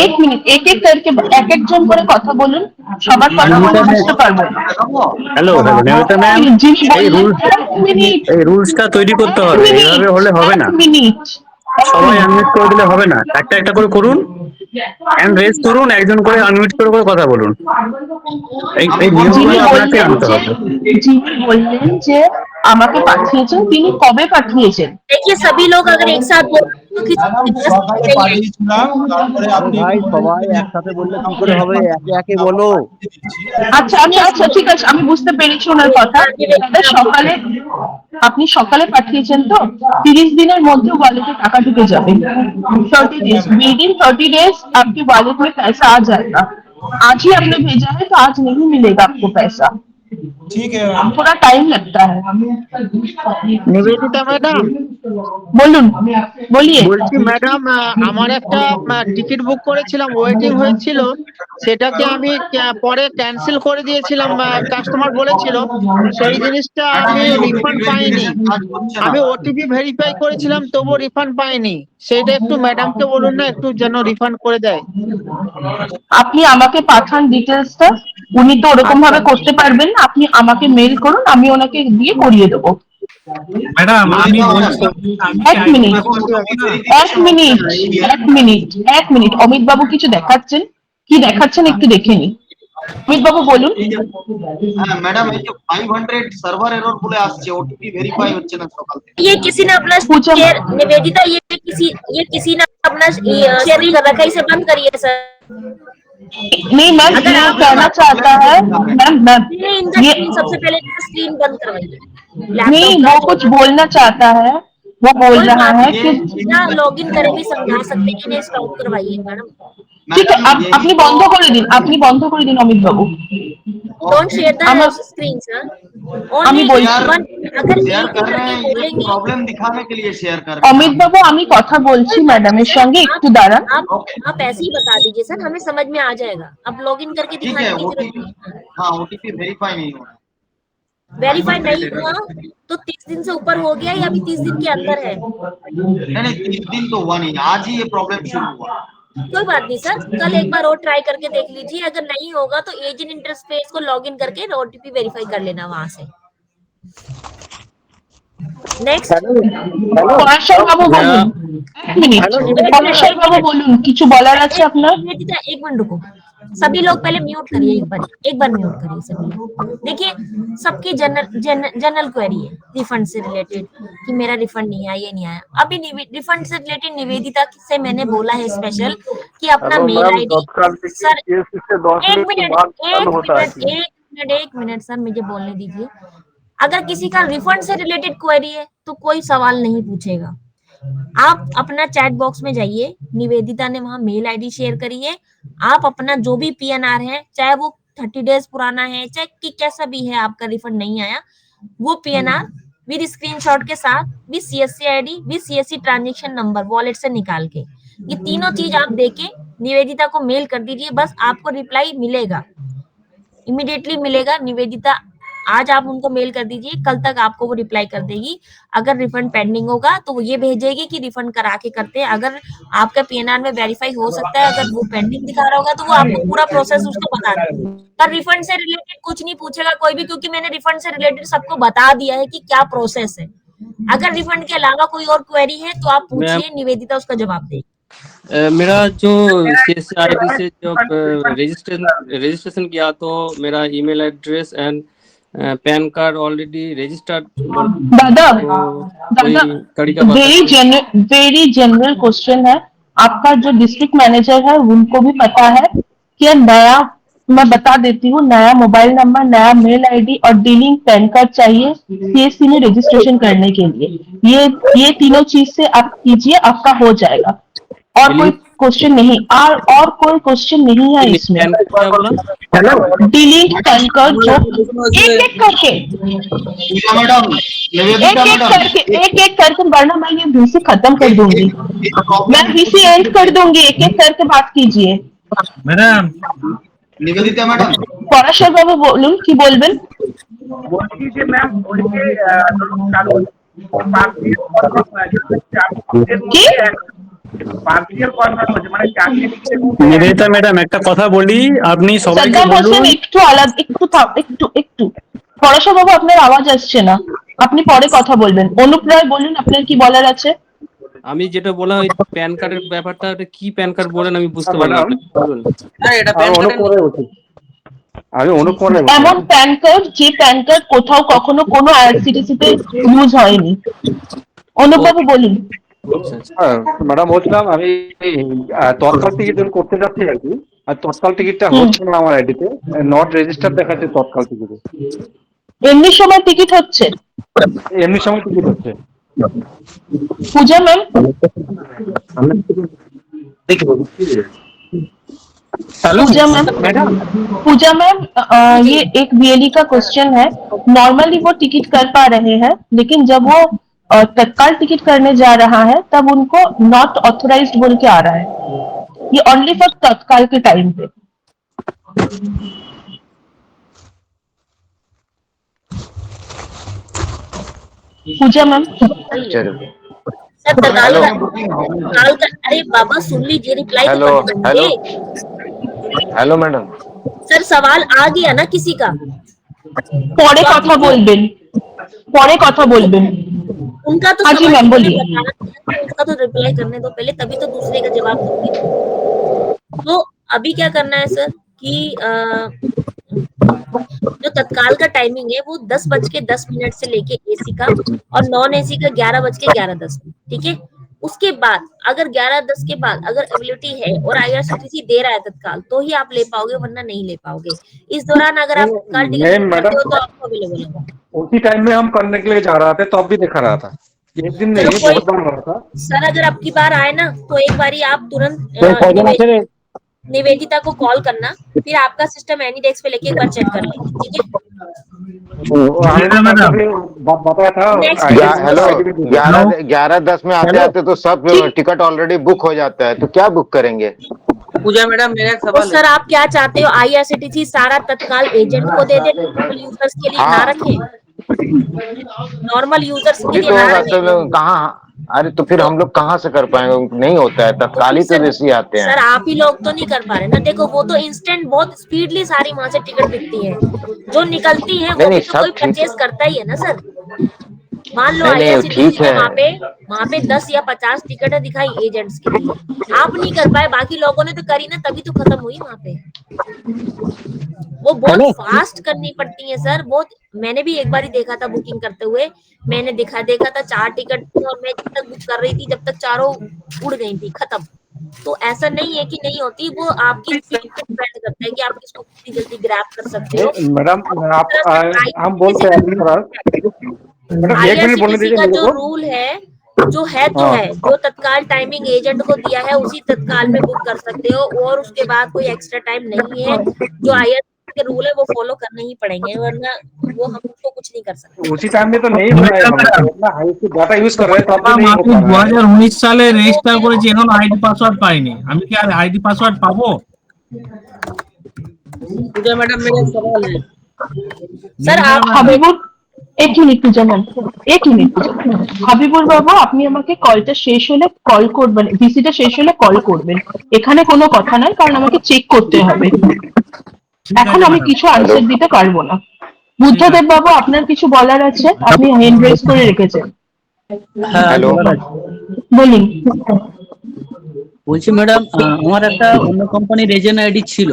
एक मिनिट, एक एक करके এক একজন করে কথা বলুন, সবার কথা বলে বুঝতে পারবো না। হ্যালো হ্যালো নিয়মিতা ম্যাম, যিনি এই বললেন রুল এক মিনিট, এই রুলসটা তৈরি করতে এক হবে, মিনিট, এইভাবে হলে হবে এক না। মিনিট, এক সবাই মিনিট। আনমিউট করে দিলে হবে না, একটা একটা করে করুন, হ্যান্ড রেজ করুন, একজন করে আনমিউট করে করে কথা বলুন। এই যিনি নিয়মগুলো আপনাকে বললেন আনতে যে হবে। যিনি বললেন যে আমাকে পাঠিয়েছেন, তিনি কবে পাঠিয়েছেন? देखिए सभी लोग अगर एक साथ बोल तो किसी ম্যাডাম की इंटरेस्ट সকালে नहीं है। পাঠিয়েছিলাম, তারপরে আপনি ভাই একটু সবাই বলেছিলেন একসাথে বললে কি আমাকে করে হবে, একটু একে একে বলো। পাঠিয়ে দিচ্ছি। আচ্ছা আচ্ছা আচ্ছা, ঠিক আছে, আমি বুঝতে পেরেছি ওনার কথা। দাদা সকালে, আপনি সকালে পাঠিয়েছেন তো 30 দিনের মধ্যে ওয়ালেটে টাকা ঢুকে যাবে। 30 डेज, विद इन 30 डेज आपके वॉलेट में पैसा आ जाएगा। आज ही आपने भेजा है तो आज नहीं मिलेगा आपको पैसा, ठीक है मैम। थोड़ा टाइम लगता है। নিবেদিতা ম্যাডাম, বলুন, বলিए। বলছি ম্যাডাম, আমার একটা টিকিট বুক করেছিলাম, ওয়েটিং হয়েছিল, সেটাকে আমি পরে ক্যান্সেল করে দিয়েছিলাম। কাস্টমার বলেছিল সেই জিনিসটা ম্যাডাম আমি এই রিফান্ড ওটিপি পাইনি। ভেরিফিকেশন কাজ করছে না। আমি ওটিপি ভেরিফাই করেছিলাম তবুও রিফান্ড পাইনি। সেটা একটু ম্যাডামকে বলুন না, একটু যেন রিফান্ড করে দেয়। আপনি আমাকে পাঠান ডিটেলসটা, উনি তো ওরকম আচ্ছা ভাবে করতে পারবেন না, আপনি আমাকে মেল করুন, আমি ওনাকে দিয়ে করিয়ে দেবো। ম্যাডাম আমি নিবেদিতা ম্যাডাম বলছি আপনি কি এক আইডি মিনিট, দেখুন পাসওয়ার্ড ওটিপি আছে না? এক ভেরিফিকেশন হচ্ছে মিনিট, না এই এক মিনিট, এক মিনিট, অমিত বাবু কিছু দেখাচ্ছেন, কি দেখাচ্ছেন একটু দেখে নি। অমিত বাবু বলুন। হ্যাঁ ম্যাডাম, এই যে 500 সার্ভার এরর বলে আসছে, ওটিপি ভেরিফাই হচ্ছে না সকাল থেকে। ये किसी ने अपना पूछा। शेयर, निवेदिता ये किसी ने अपना शेयरिंग कर रखा है, इसे बंद करिए सर। नहीं मैम, अगर ये आप कहना चाहता है, मैम मैम इनका ये स्क्रीन, सबसे पहले इनका स्क्रीन बंद करवाइए नहीं, लैपटॉप वो का। कुछ बोलना चाहता है, वो बोल कोई रहा बात है नहीं, कि बिना लॉगिन करे भी समझा सकते हैं, इन्हें स्टॉप करवाइए मैडम। ঠিক আছে, मैडम আপনি यही বন্ধ तो করে দিন, আপনি বন্ধ করে দিন অমিত বাবু। डोंट शेयर द আমার स्क्रीन सर, আমি ओनली বলছি, वन। अगर शेयर एक कर एक रहे करके हैं, ये बोलेंगे। प्रॉब्लम दिखाने के लिए शेयर कर रहे हैं অমিত हम। বাবু আমি কথা বলছি कोई बात नहीं ম্যাডামের सर, সঙ্গে, একটু দাঁড়ান। ओके आप ऐसे ही बता दीजिए सर, हमें समझ में आ जाएगा। अब लॉगिन करके ठीक दिखाने है। की जरूरत ओटीपी, नहीं है। हाँ ओटीपी वेरीफाई नहीं हो रहा। वेरीफाई 500 नहीं error। हुआ तो 30 दिन से ऊपर हो गया या अभी 30 दिन के अंदर है? नहीं 30 दिन तो हुआ नहीं, आज ही ये प्रॉब्लम शुरू हुआ। कोई बात नहीं सर, कल एक बार और ट्राई करके देख लीजिए। अगर नहीं होगा तो एजेंट इंटरफेस को लॉगिन करके ओटीपी वेरीफाई कर लेना वहां से। नेक्स्ट। পরাশর বাবু বলুন, এক মিনিট, পরাশর বাবু বলুন, কিছু বলার আছে আপনার? एक मिनट रुको, सभी लोग पहले म्यूट करिए, एक बार म्यूट करिए सभी लोग। देखिए सबकी जनरल क्वेरी है रिफंड से रिलेटेड कि मेरा रिफंड नहीं आया, ये नहीं आया। अभी रिफंड से रिलेटेड निवेदिता से मैंने बोला है स्पेशल कि अपना हेलो मेल मैम, आईडी। तत्काल सर केस से 10 एक मिनट के मिनट, बाद एक चालू होता है मिनट, एक मिनट सर, मुझे बोलने दीजिए। अगर किसी का रिफंड से रिलेटेड क्वेरी है तो कोई सवाल नहीं पूछेगा। आप अपना चैट बॉक्स में जाइए, निवेदिता ने वहां मेल आईडी शेयर करी है। आप अपना जो भी पीएनआर है, चाहे वो 30 डेज पुराना है, चाहे कि कैसा भी है, आपका रिफंड नहीं आया, वो पीएनआर विद स्क्रीनशॉट के साथ, with CSC ID, with CSC transaction number wallet से निकाल के, ये तीनों चीज आप देके निवेदिता को मेल कर दीजिए। बस आपको रिप्लाई मिलेगा, इमीडिएटली मिलेगा। निवेदिता आज आप उनको मेल कर दीजिए, कल तक आपको वो रिप्लाई कर देगी। अगर रिफंड पेंडिंग होगा तो वो ये भेजेगी कि रिफंड करा के करते हैं। अगर आपका पीएनआर में वेरीफाई हो सकता है, अगर वो पेंडिंग दिखा रहा होगा तो वो आपको पूरा प्रोसेस उसको बता देगी। पर रिफंड से रिलेटेड कुछ नहीं पूछेगा कोई भी, क्योंकि मैंने रिफंड से रिलेटेड सबको बता दिया है कि क्या प्रोसेस है। अगर रिफंड के अलावा कोई और क्वेरी है तो आप पूछिए, निवेदिता उसका जवाब देगी। मेरा जो CSID से जो रजिस्ट्रेशन किया तो मेरा email address and pan card already registered. दादा तरीका वेरी जनरल क्वेश्चन है। आपका जो डिस्ट्रिक्ट मैनेजर है उनको भी पता है कि नया, मैं बता देती हूँ, नया मोबाइल नंबर, नया मेल आईडी और डीलिंग पैन कार्ड चाहिए CSC में रजिस्ट्रेशन करने के लिए। ये तीनों चीज से आप कीजिए, आपका हो जाएगा। और कोई क्वेश्चन नहीं, और कोई क्वेश्चन नहीं है इसमें। डिलीट पैन कार्ड जो एक एक करके वरना मैं ये VC खत्म कर दूंगी, मैं VC एंड कर दूंगी। एक एक करके बात कीजिए। मैडम निवेदिता मैडम পরাশর বাবু বলুন কি বলবেন। বলছি যে ম্যাম নিবেদিতা ম্যাডাম একটা কথা বলি, আপনি সবাইকে বলুন একটু আলাদা, একটু পরাশর বাবু আপনার আওয়াজ আসছে না, আপনি পরে কথা বলবেন। অনুপ রায় বলুন আপনার কি বলার আছে। আমি যেটা বললাম ওই প্যান কার্ডের ব্যাপারটা, ওটা কি প্যান কার্ড বলেন আমি বুঝতে পারলাম না, বলুন। এমন প্যান কার্ড যে প্যান কার্ড কোথাও কখনো কোনো IRCTC তে ইউজ হয়নি। অনুপবাবু বলুন। ম্যাডাম বলছিলাম আমি তৎকাল টিকিট করতে যাচ্ছি আর কি, আর তৎকাল টিকিটটা হচ্ছে না আমার আইডিতে, নট রেজিস্টার দেখাচ্ছে তৎকাল টিকিটে। এমনি সময় টিকিট হচ্ছে? এমনি সময় টিকিট হচ্ছে। पूजा मैम पूजा मैम ये एक BLE का क्वेश्चन है। नॉर्मली वो टिकट कर पा रहे हैं, लेकिन जब वो तत्काल टिकट करने जा रहा है तब उनको नॉट ऑथराइज्ड बोल के आ रहा है। ये ओनली फॉर तत्काल के टाइम पे। पूजा मैम अरे बाबा सुन लीजिए, रिप्लाई। हेलो मैडम सर सवाल आ गया ना किसी का, পরে কথা বলবেন, পরে কথা বলবেন। उनका तो जी मैम बोलिए। उसका तो रिप्लाई करने दो पहले, तभी तो दूसरे का जवाब दूंगी। तो अभी क्या करना है सर कि जो तत्काल का टाइमिंग है वो 10:10 से लेके AC का और नॉन AC का 11:11, ठीक है। उसके बाद अगर 11:10 के बाद अगर अवेलेबिलिटी है और IRCTC दे रहा है तत्काल तो ही आप ले पाओगे, वरना नहीं ले पाओगे। इस दौरान अगर आप तत्काल टिकट करते हो तो आपको अवेलेबल होगा। उसी टाइम में हम करने के लिए जा रहा था तो अब भी दिखा रहा था, एक दिन नहीं बहुत बार हो रहा था। सर अगर अब की बार आए ना तो एक बारी आप तुरंत निवेदिता को कॉल करना, फिर आपका सिस्टम एनी डेस्क पे लेके एक बार चेक कर लेंगे, ठीक है। बताया था हेलो 11:10 में आते तो सब टिकट ऑलरेडी बुक हो जाता है, तो क्या बुक करेंगे। पूजा मैडम मेरा एक सवाल तो सर आप क्या चाहते हो, IRCTC सारा तत्काल एजेंट को दे दे, नॉर्मल यूजर्स के लिए ना रखे, नॉर्मल यूजर्स के लिए ना रखे। कहाँ, अरे तो फिर हम लोग कहाँ से कर पाएंगे, नहीं होता है तत्काल ही तो जैसे आते हैं। सर आप ही लोग तो नहीं कर पा रहे ना, देखो वो तो इंस्टेंट बहुत स्पीडली सारी वहां से टिकट बिकती है, जो निकलती है वो भी तो कोई परचेज करता ही है ना सर। मान लो IRCTC है वहाँ पे 10 या 50 टिकट दिखाई एजेंट्स के लिए, आप नहीं कर पाए, बाकी लोगों ने तो करी ना, तभी तो खत्म हुई वहाँ पे। वो बहुत फास्ट करनी पड़ती है सर, बहुत। मैंने भी एक बार ही देखा था बुकिंग करते हुए, मैंने देखा था 4 टिकट थी और मैं जब तक बुक कर रही थी जब तक चारों उड़ गई थी, खत्म। तो ऐसा नहीं है कि नहीं होती, वो आपकी स्पीड पे डिपेंड करता है कि आप किसको कितनी जल्दी ग्रैब कर सकते हो। मैडम आप हम बोलते हैं IRCTC का जो रूल है जो तत्काल टाइमिंग एजेंट को दिया है उसी तत्काल में बुक कर सकते हो, और उसके बाद कोई एक्स्ट्रा टाइम नहीं है। जो IRCTC के रूल है वो फॉलो करने ही पड़ेंगे, वरना वो हम उसको कुछ नहीं कर सकते। उसी टाइम में तो नहीं हो रहा है, ডাটা ইউজ कर रहे हैं तब नहीं हो पा रहा है। 2019 সালে রেজিস্টার করেছি, এখন আইডি পাসওয়ার্ড পাইনি, আমি কি আর আইডি পাসওয়ার্ড পাবো। पूजा मैडम मेरा एक सवाल है सर आप হাবিবুর, এক মিনিট পূজা ম্যাম, এক মিনিট। হাবিবুর বাবু আপনি আমাকে কলটা শেষ হলে কল করবেন, ভিসিটা শেষ হলে কল করবেন, এখানে কোনো কথা নাই, কারণ আমাকে চেক করতে হবে, এখন আমি কিছু আনসার দিতে পারবো না। বুদ্ধদেব বাবু আপনার কিছু বলার আছে, আপনি হ্যান্ড রেজ করে রেখেছেন। হ্যাঁ हेलो বলার আছে। বলুন। বলছি ম্যাডাম, আমার একটা অন্য কোম্পানির এজেন্ট আইডি ছিল।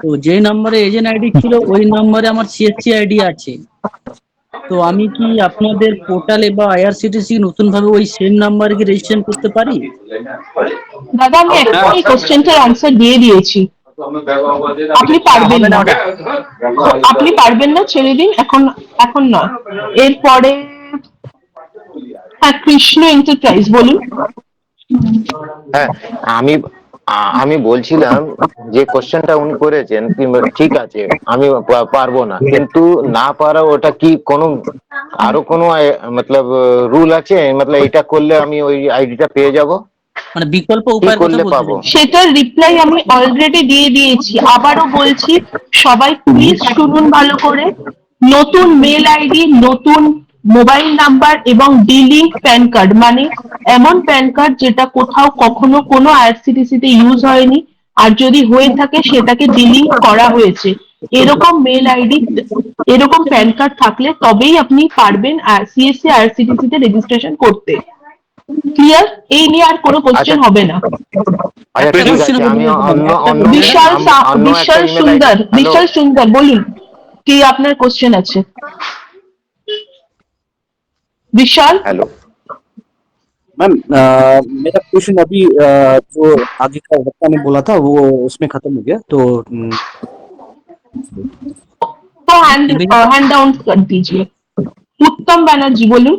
তো যে নম্বরে এজেন্ট আইডি ছিল ওই নম্বরে আমার সিএসসি আইডি আছে। তো আমি কি আপনাদের পোর্টালে বা আইআরসিটিসি নতুন ভাবে ওই সেম নাম্বারে কি রেজিস্ট্রেশন করতে পারি? দাদা আমি এই কোশ্চেনটার আনসার দিয়ে দিয়েছি, আপনি পারবেন না, আপনি পারবেন না, ছেড়ে দিন, এখন এখন নয়। এরপরে হ্যাঁ, কৃষ্ণ এন্টারপ্রাইজ বলুন। হ্যাঁ আমি আমি বলছিলাম যে কোশ্চেনটা উনি করেছেন কি ঠিক আছে আমি পারবো না, কিন্তু না পারা ওটা কি কোনো আরো কোনো মতলব রুল আছে, মতলব এটা করলে আমি ওই আইডিটা পেয়ে যাব, মানে বিকল্প কি উপায়ের কথা করলে বলতে পাবো? চাইছি। সেটার রিপ্লাই আমি অলরেডি দিয়ে দিয়েছি, আবারও বলছি, সবাই প্লিজ শুনুন ভালো করে। নতুন মেল আইডি, নতুন মোবাইল নাম্বার এবং ডিলিঙ্ক প্যান কার্ড, মানে এমন প্যান কার্ড যেটা কোথাও কখনো কোনো আইআরসিটিসি তে ইউজ হয়নি, আর যদি হয়ে থাকে সেটাকে ডিলিঙ্ক করা হয়েছে, এরকম মেল আইডি, এরকম প্যান কার্ড থাকলে তবেই আপনি পারবেন সিএসসি আইআরসিটিসি তে রেজিস্ট্রেশন করতে। ক্লিয়ার? এই নিয়ে আর কোনো কোশ্চেন হবে না। আচ্ছা ঠিক আছে, আমি অন্য অন্য বিশাল অন্য একটা বিশাল ইমেল সুন্দর, আইডি। বিশাল সুন্দর বলুন কি আপনার কোশ্চেন আছে। विशाल। हेलो मैम, मेरा क्वेश्चन अभी जो आगे का वक्ता ने बोला था वो उसमें खत्म हो गया, तो हैंड डाउन कर दीजिए। उत्तम बनर्जी बोलूं।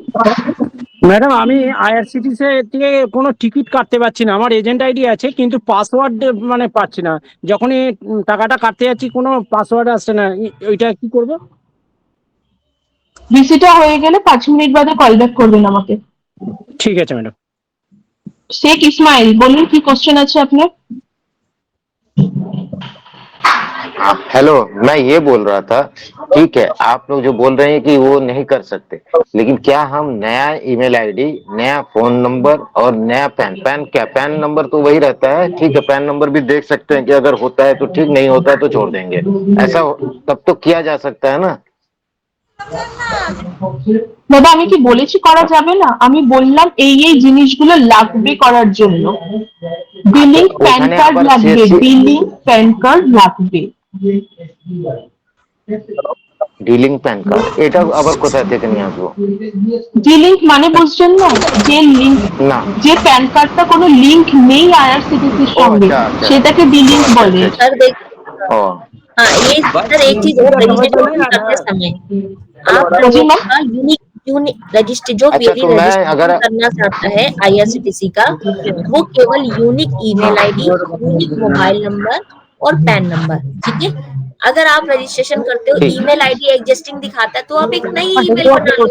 ম্যাডাম আমি আইআরসিটিসি থেকে কোনো টিকিট কাটতে পারছি না, আমার এজেন্ট আইডি আছে কিন্তু পাসওয়ার্ড মানে পাচ্ছি না, যখনই টাকাটা কাটতে যাচ্ছি কোনো পাসওয়ার্ড আসছে না, ওইটা কি করব? ভিসিটা হয়ে গেলে 5 মিনিট বাদে কল ব্যাক করবেন আমাকে। ঠিক আছে ম্যাডাম। শেখ ইসমাইল বলুন কি কোশ্চেন আছে আপনার। हेलो, मैं ये बोल रहा था, ठीक है आप लोग जो बोल रहे हैं कि वो नहीं कर सकते, लेकिन क्या हम नया ईमेल आईडी, नया फोन नंबर और नया पैन नंबर तो वही रहता है, ठीक है पैन नंबर भी देख सकते हैं कि अगर होता है तो ठीक, नहीं होता है तो छोड़ देंगे, ऐसा तब तो किया जा सकता है ना? দাদা আমি কি বলেছি করা যাবে না? আমি বললাম এই জিনিসগুলো লাগবে করার জন্য। বিলিং প্যান কার্ড লাগবে, বিলিং প্যান কার্ড লাগবে। ডিলিং প্যান কার্ড এটা আবার কোথা থেকে নিয়ে আসবো? ডিলিংক মানে বুঝছেন না, যে লিংক না, যে প্যান কার্ডটা কোনো লিংক নেই আইআরসিটিসির সঙ্গে সেটাকে ডিলিংক বলে। सर देख हाँ ये सर एक चीज और, रजिस्ट्रेशन करते समय आप लोगों का यूनिक रजिस्टर जो पीडी रजिस्ट्रेशन करना चाहता है आईआरसीटीसी का, वो केवल unique email ID, unique mobile number और पैन नंबर, ठीक है। अगर आप रजिस्ट्रेशन करते हो ईमेल आईडी एग्जिस्टिंग दिखाता है तो आप एक नई ईमेल बना लो,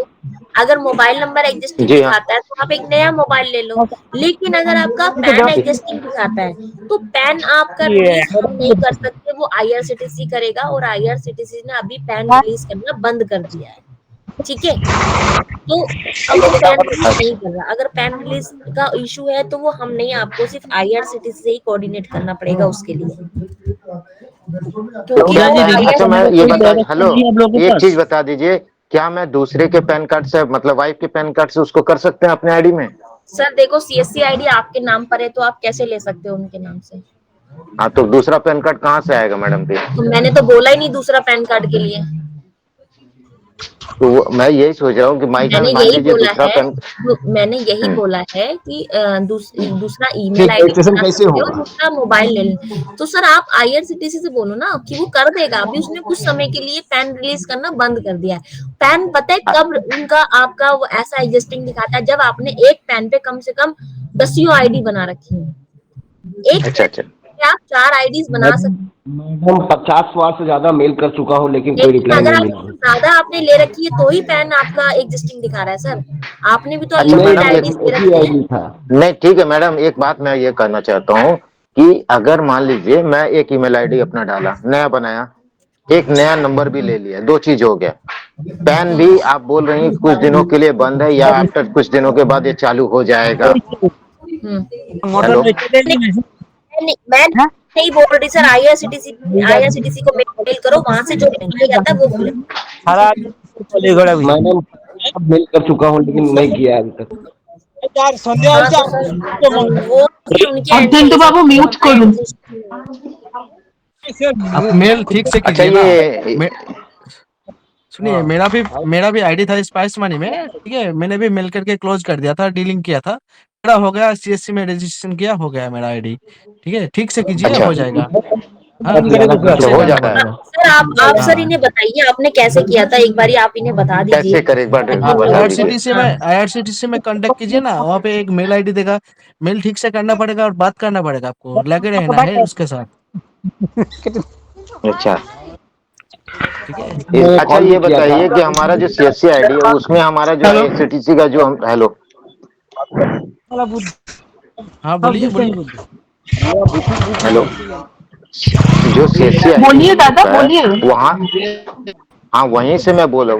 अगर मोबाइल नंबर एग्जिस्टिंग दिखाता है तो आप एक नया मोबाइल ले लो, लेकिन अगर आपका पैन एग्जिस्टिंग दिखाता है तो पैन आपका रिलीज नहीं कर सकते, वो आईआरसीटीसी करेगा, और आईआरसीटीसी ने अभी पैन रिलीज करना बंद कर दिया है, ठीक है। तो अब वो पैन रिलीज नहीं कर रहा, अगर पैन रिलीज का इशू है तो वो हम नहीं, आपको सिर्फ आईआरसीटीसी से ही कोऑर्डिनेट करना पड़ेगा उसके लिए। अच्छा मैं ये बता, हेलो एक चीज बता दीजिए, क्या मैं दूसरे के पैन कार्ड से, मतलब वाइफ के पैन कार्ड से उसको कर सकते हैं अपने आईडी में? सर देखो सीएससी आईडी आपके नाम पर है तो आप कैसे ले सकते हो उनके नाम से? हाँ तो दूसरा पैन कार्ड कहाँ से आएगा मैडम पे? तो मैंने तो बोला ही नहीं दूसरा पैन कार्ड के लिए। तो मैं यही सोच रहा हूँ कि माइकल मान लीजिए दूसरा पैन, मैंने यही बोला है कि दूसरा ईमेल आईडी दूसरा मोबाइल ले लें। तो सर आप आईआरसीटीसी से बोलो ना कि वो कर देगा, अभी उसने कुछ समय के लिए पैन रिलीज करना बंद कर दिया है। पैन पता है कब उनका आपका वो ऐसा एग्जिस्टिंग दिखाता है जब आपने एक पैन पे कम से कम 10 आईडी बना रखी है। एक अच्छा आप 4 आईडीज बना सकते। मैडम 50 बार से ज्यादा मेल कर चुका हूँ लेकिन कोई रिप्लाई नहीं मिला। ज्यादा आपने ले रखी है तो ही पैन आपका एग्जिस्टिंग दिखा रहा है सर, आपने भी तो अलग आईडीज ले रखी है। नहीं ठीक है मैडम, एक बात मैं ये कहना चाहता हूँ कि अगर मान लीजिए मैं एक ईमेल आईडी अपना डाला, नया बनाया, एक नया नंबर भी ले लिया, 2 चीज हो गया, पैन भी आप बोल रही हैं कुछ दिनों के लिए बंद है या आफ्टर कुछ दिनों के बाद ये चालू हो जाएगा? मैं नहीं बोल रही सर, आईआरसीटीसी को मेल करो, वहां से जो लिंक आता है वो खुले। मैडम सब मेल कर चुका हूँ लेकिन नहीं किया है अभी तक। हाँ तो सर वो उनके और एंड से चिंटू है, बाबू म्यूट हमारा करूँ। आप मेल ठीक से अच्छा कीजिए ना। ये सुनिए, मेरा भी आईडी था स्पाइस मनी में, ठीक है। मैंने भी मेल करके क्लोज कर दिया था, डीलिंग किया था, मेरा हो गया। सीएससी में रजिस्ट्रेशन किया, हो गया मेरा आईडी। ठीक है, ठीक से कीजिए, अच्छा हो जाएगा। हाँ, ठीक अच्छा से हो करना जाता है। पड़ेगा। सर आप सर हाँ, इन्हें बताइए आपने कैसे किया था, एक बार आप इन्हें बता दीजिए। कैसे करे एक बार बता दीजिए। आईआरसीटीसी में कांटेक्ट कीजिए ना, वहाँ पे एक मेल आईडी देगा। मेल ठीक से करना पड़ेगा और बात करना पड़ेगा, आपको लगे रहना है उसके साथ। अच्छा ठीक है। मैंने अच्छा कॉल ये भी किया था। बताइए कि हमारा जो सीएससी आईडी है उसमें हमारा जो आईआरसीटीसी का जो हम हेलो हाँ, बोलिए बोलिए। हेलो जो सीएससी बोलिए आईडी दादा, है बोलिए। वहाँ हाँ वहीं से मैं बोल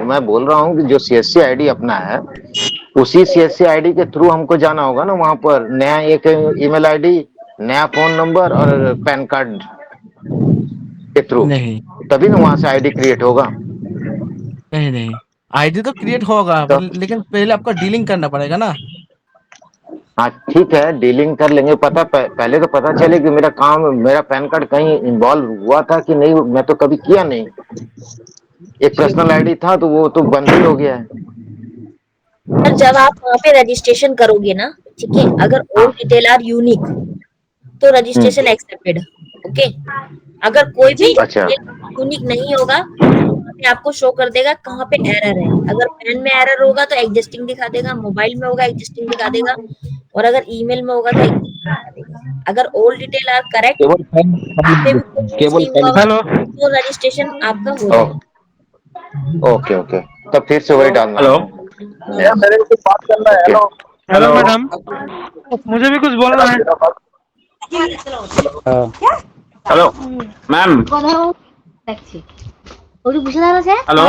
रहा हूँ कि जो सीएससी आईडी अपना है उसी सीएससी आईडी के थ्रू हमको जाना होगा ना वहाँ पर। नया एक ईमेल आईडी, नया फोन नंबर और पैन कार्ड के थ्रू, नहीं तभी ना वहाँ से आईडी क्रिएट होगा। नहीं नहीं, आईडी तो क्रिएट होगा तो लेकिन पहले आपको डीलिंग करना पड़ेगा ना। हाँ ठीक है, डीलिंग कर लेंगे। पहले तो पता चले कि मेरा पैन कार्ड कहीं इन्वॉल्व हुआ था कि नहीं। मैं तो कभी किया नहीं। एक पर्सनल आईडी था तो वो तो बंद ही हो गया है। सर जब आप वहाँ पे रजिस्ट्रेशन करोगे ना, ठीक है, अगर ऑल डिटेल आर यूनिक तो रजिस्ट्रेशन एक्सेप्टेड। ओके, अगर कोई भी अच्छा यूनिक नहीं होगा वहाँ पे आपको शो कर देगा कहाँ पे एरर है। अगर पेन में एरर होगा तो एग्जिस्टिंग दिखा देगा, मोबाइल में होगा एग्जिस्टिंग दिखा देगा, और अगर ईमेल में होगा तो एग्जिस्टिंग दिखा देगा। अगर ऑल डिटेल आर करेक्ट केवल पैन पे भी कोई चेंज केवल नहीं हुआ पैन होगा तो रजिस्ट्रेशन आपका हो जाएगा। ओके ओके, तब फिर से वही डालना हेलो है। मेरे को बात करना है। हेलो हेलो मैडम, मुझे भी कुछ बोलना है। Hello ma'am. Hello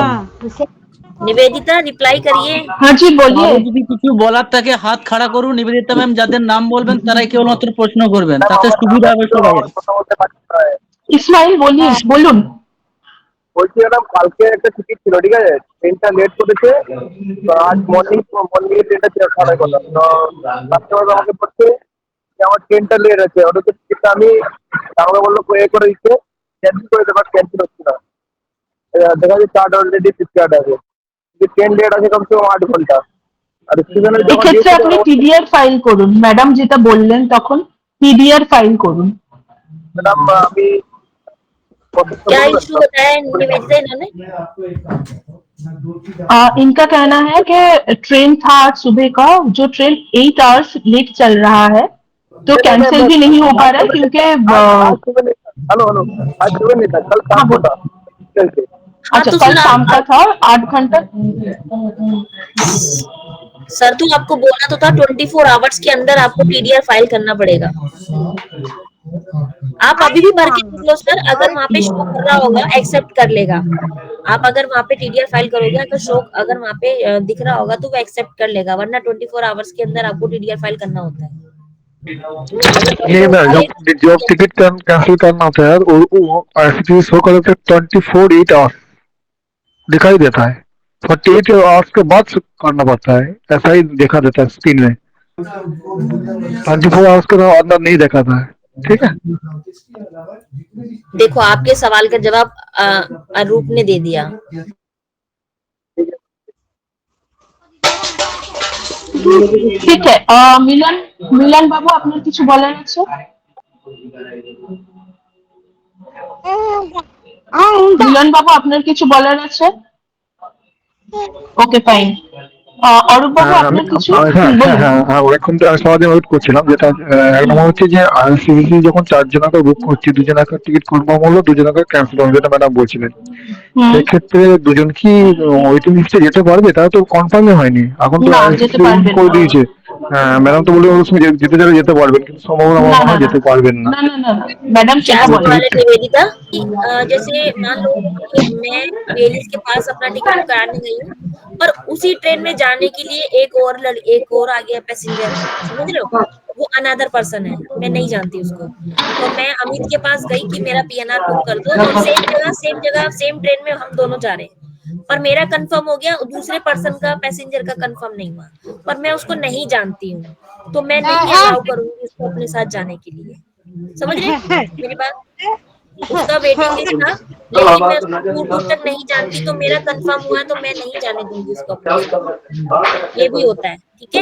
Nivedita reply करिए। हाँ जी बोलिए। যদি কিছু বলার থাকে হাত খাড়া করুন। নিবেদিতা ম্যাম যাদের নাম বলবেন তারাই কেবলমাত্র প্রশ্ন করবেন, তাতে সুবিধা হবে সবাই। ইসমাইল बोलिए, बोलুন। বলছি ম্যাডাম কালকে একটা টিকিট ছিল, ঠিক আছে, ট্রেনটা লেট করেছে, তো আজ মর্নিং এ ট্রেনটা ছিল 9:30 তো কাস্টমার আমাকে বলছে যে আমার ট্রেনটা লেট আছে, ওটা তো টিকিটটা আমি আমাকে বললো করে দিচ্ছে, ক্যান্সেল করে দেবার, ক্যান্সেল হচ্ছে না। দেখা যাচ্ছে চার্ট অলরেডি ফ্লিপকার্ট আছে, ট্রেন লেট আছে কমসে কম 8 ঘন্টা। আর স্টেশনে যখন এক্ষেত্রে আপনি টিডিআর ফাইল করুন, ম্যাডাম যেটা বললেন তখন টিডিআর ফাইল করুন। ম্যাডাম আমি क्या इशू बताया निवेदिता इन्होंने? इनका कहना है कि ट्रेन था आज सुबह का, जो ट्रेन 8 आवर्स लेट चल रहा है तो कैंसिल भी नहीं हो पा रहा है क्योंकि हेलो आज सुबह नहीं था, कल शाम को था। अच्छा, कल शाम का था 8 घंटा। सर तो आपको बोला तो था 24 आवर्स के अंदर आपको टीडीआर फाइल करना पड़ेगा। आप अभी भी भर के देख लो सर, अगर वहाँ पे शो कर रहा होगा एक्सेप्ट कर लेगा। आप अगर वहाँ पे टीडीआर फाइल करोगे अगर वहाँ पे दिख रहा होगा तो वो एक्सेप्ट कर लेगा, वरना 24 आवर्स के अंदर आपको टीडीआर फाइल करना होता है। नहीं ना, जब टिकट कैंसिल करना होता है वो आईआरसीटीसी शो कर देता है 24 आवर्स दिखाई देता है, 48 आवर्स के बाद करना पड़ता है, ऐसा ही देखा देता है स्क्रीन में। 24 आवर्स के अंदर नहीं दिखाता है। ठीक है, देखो आपके सवाल का जवाब अरूप ने दे दिया। ঠিক আছে, মিলন বাবু আপনার কিছু বলার আছে? মিলন বাবু আপনার কিছু বলার আছে? Okay fine. অরূপ বাবু আপনার কিছু এখন তো আমি সমাজে ওয়েট করছিলাম, যেটা এক নম্বর হচ্ছে যে আইআরসিটিসি যখন 4 জনাকে বুক করছি, 2 জনাকে টিকিট কনফার্ম হলো, 2 জনাকে ক্যান্সেল হলো, যেটা ম্যাডাম বলছিলেন, সেক্ষেত্রে 2 জন কি ওয়েটিং লিস্টে যেতে পারবে? তারা তো কনফার্মই হয়নি, এখন তো আইআরসিটিসি করে দিয়েছে। मैडम तो बोले उसमें जीते जाने যেতে পারবেন, কিন্তু সম্ভাবনা আমার মনে হয় যেতে পারবেন না। ना ना ना मैडम क्या बोल रहे हैं निवेदिता, जैसे मान लो कि मैं बेलिस के पास अपना टिकट कराने गई हूँ, पर उसी ट्रेन में जाने के लिए एक और आ गया पैसेंजर, समझ रहे हो, वो अनदर पर्सन है, मैं नहीं जानती उसको, तो मैं अमित के पास गई कि मेरा पीएनआर बुक कर दो, और सेम जगह सेम ट्रेन में हम दोनों जा रहे हैं, पर मेरा कंफर्म हो गया, दूसरे पर्सन का पैसेंजर का कंफर्म नहीं हुआ, पर मैं उसको नहीं जानती हूँ, तो मैं नहीं अलाउ करूंगी उसको अपने साथ जाने के लिए। समझ रहे मेरी बात? उसका वेटिंग लिस्ट था, लेकिन मैं उसको दूर दूर तक नहीं जानती, तो मेरा कंफर्म हुआ तो मैं नहीं जाने दूंगी उसको अपने साथ। ये भी होता है, ठीक है।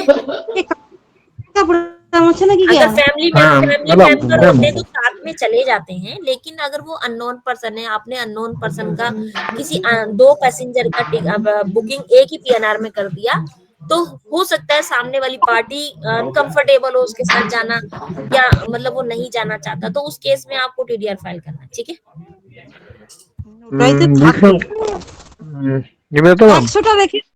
अगर फैमिली मेंबर होते तो साथ में चले जाते हैं, लेकिन अगर वो अननोन पर्सन है, आपने अननोन पर्सन का किसी दो पैसेंजर का बुकिंग एक ही पीएनआर में कर दिया, तो हो सकता है सामने वाली पार्टी अनकंफर्टेबल हो उसके साथ जाना, या मतलब वो नहीं जाना चाहता, तो उस केस में आपको टीडीआर फाइल करना है, ठीक है। নিবেদিতা ম্যাম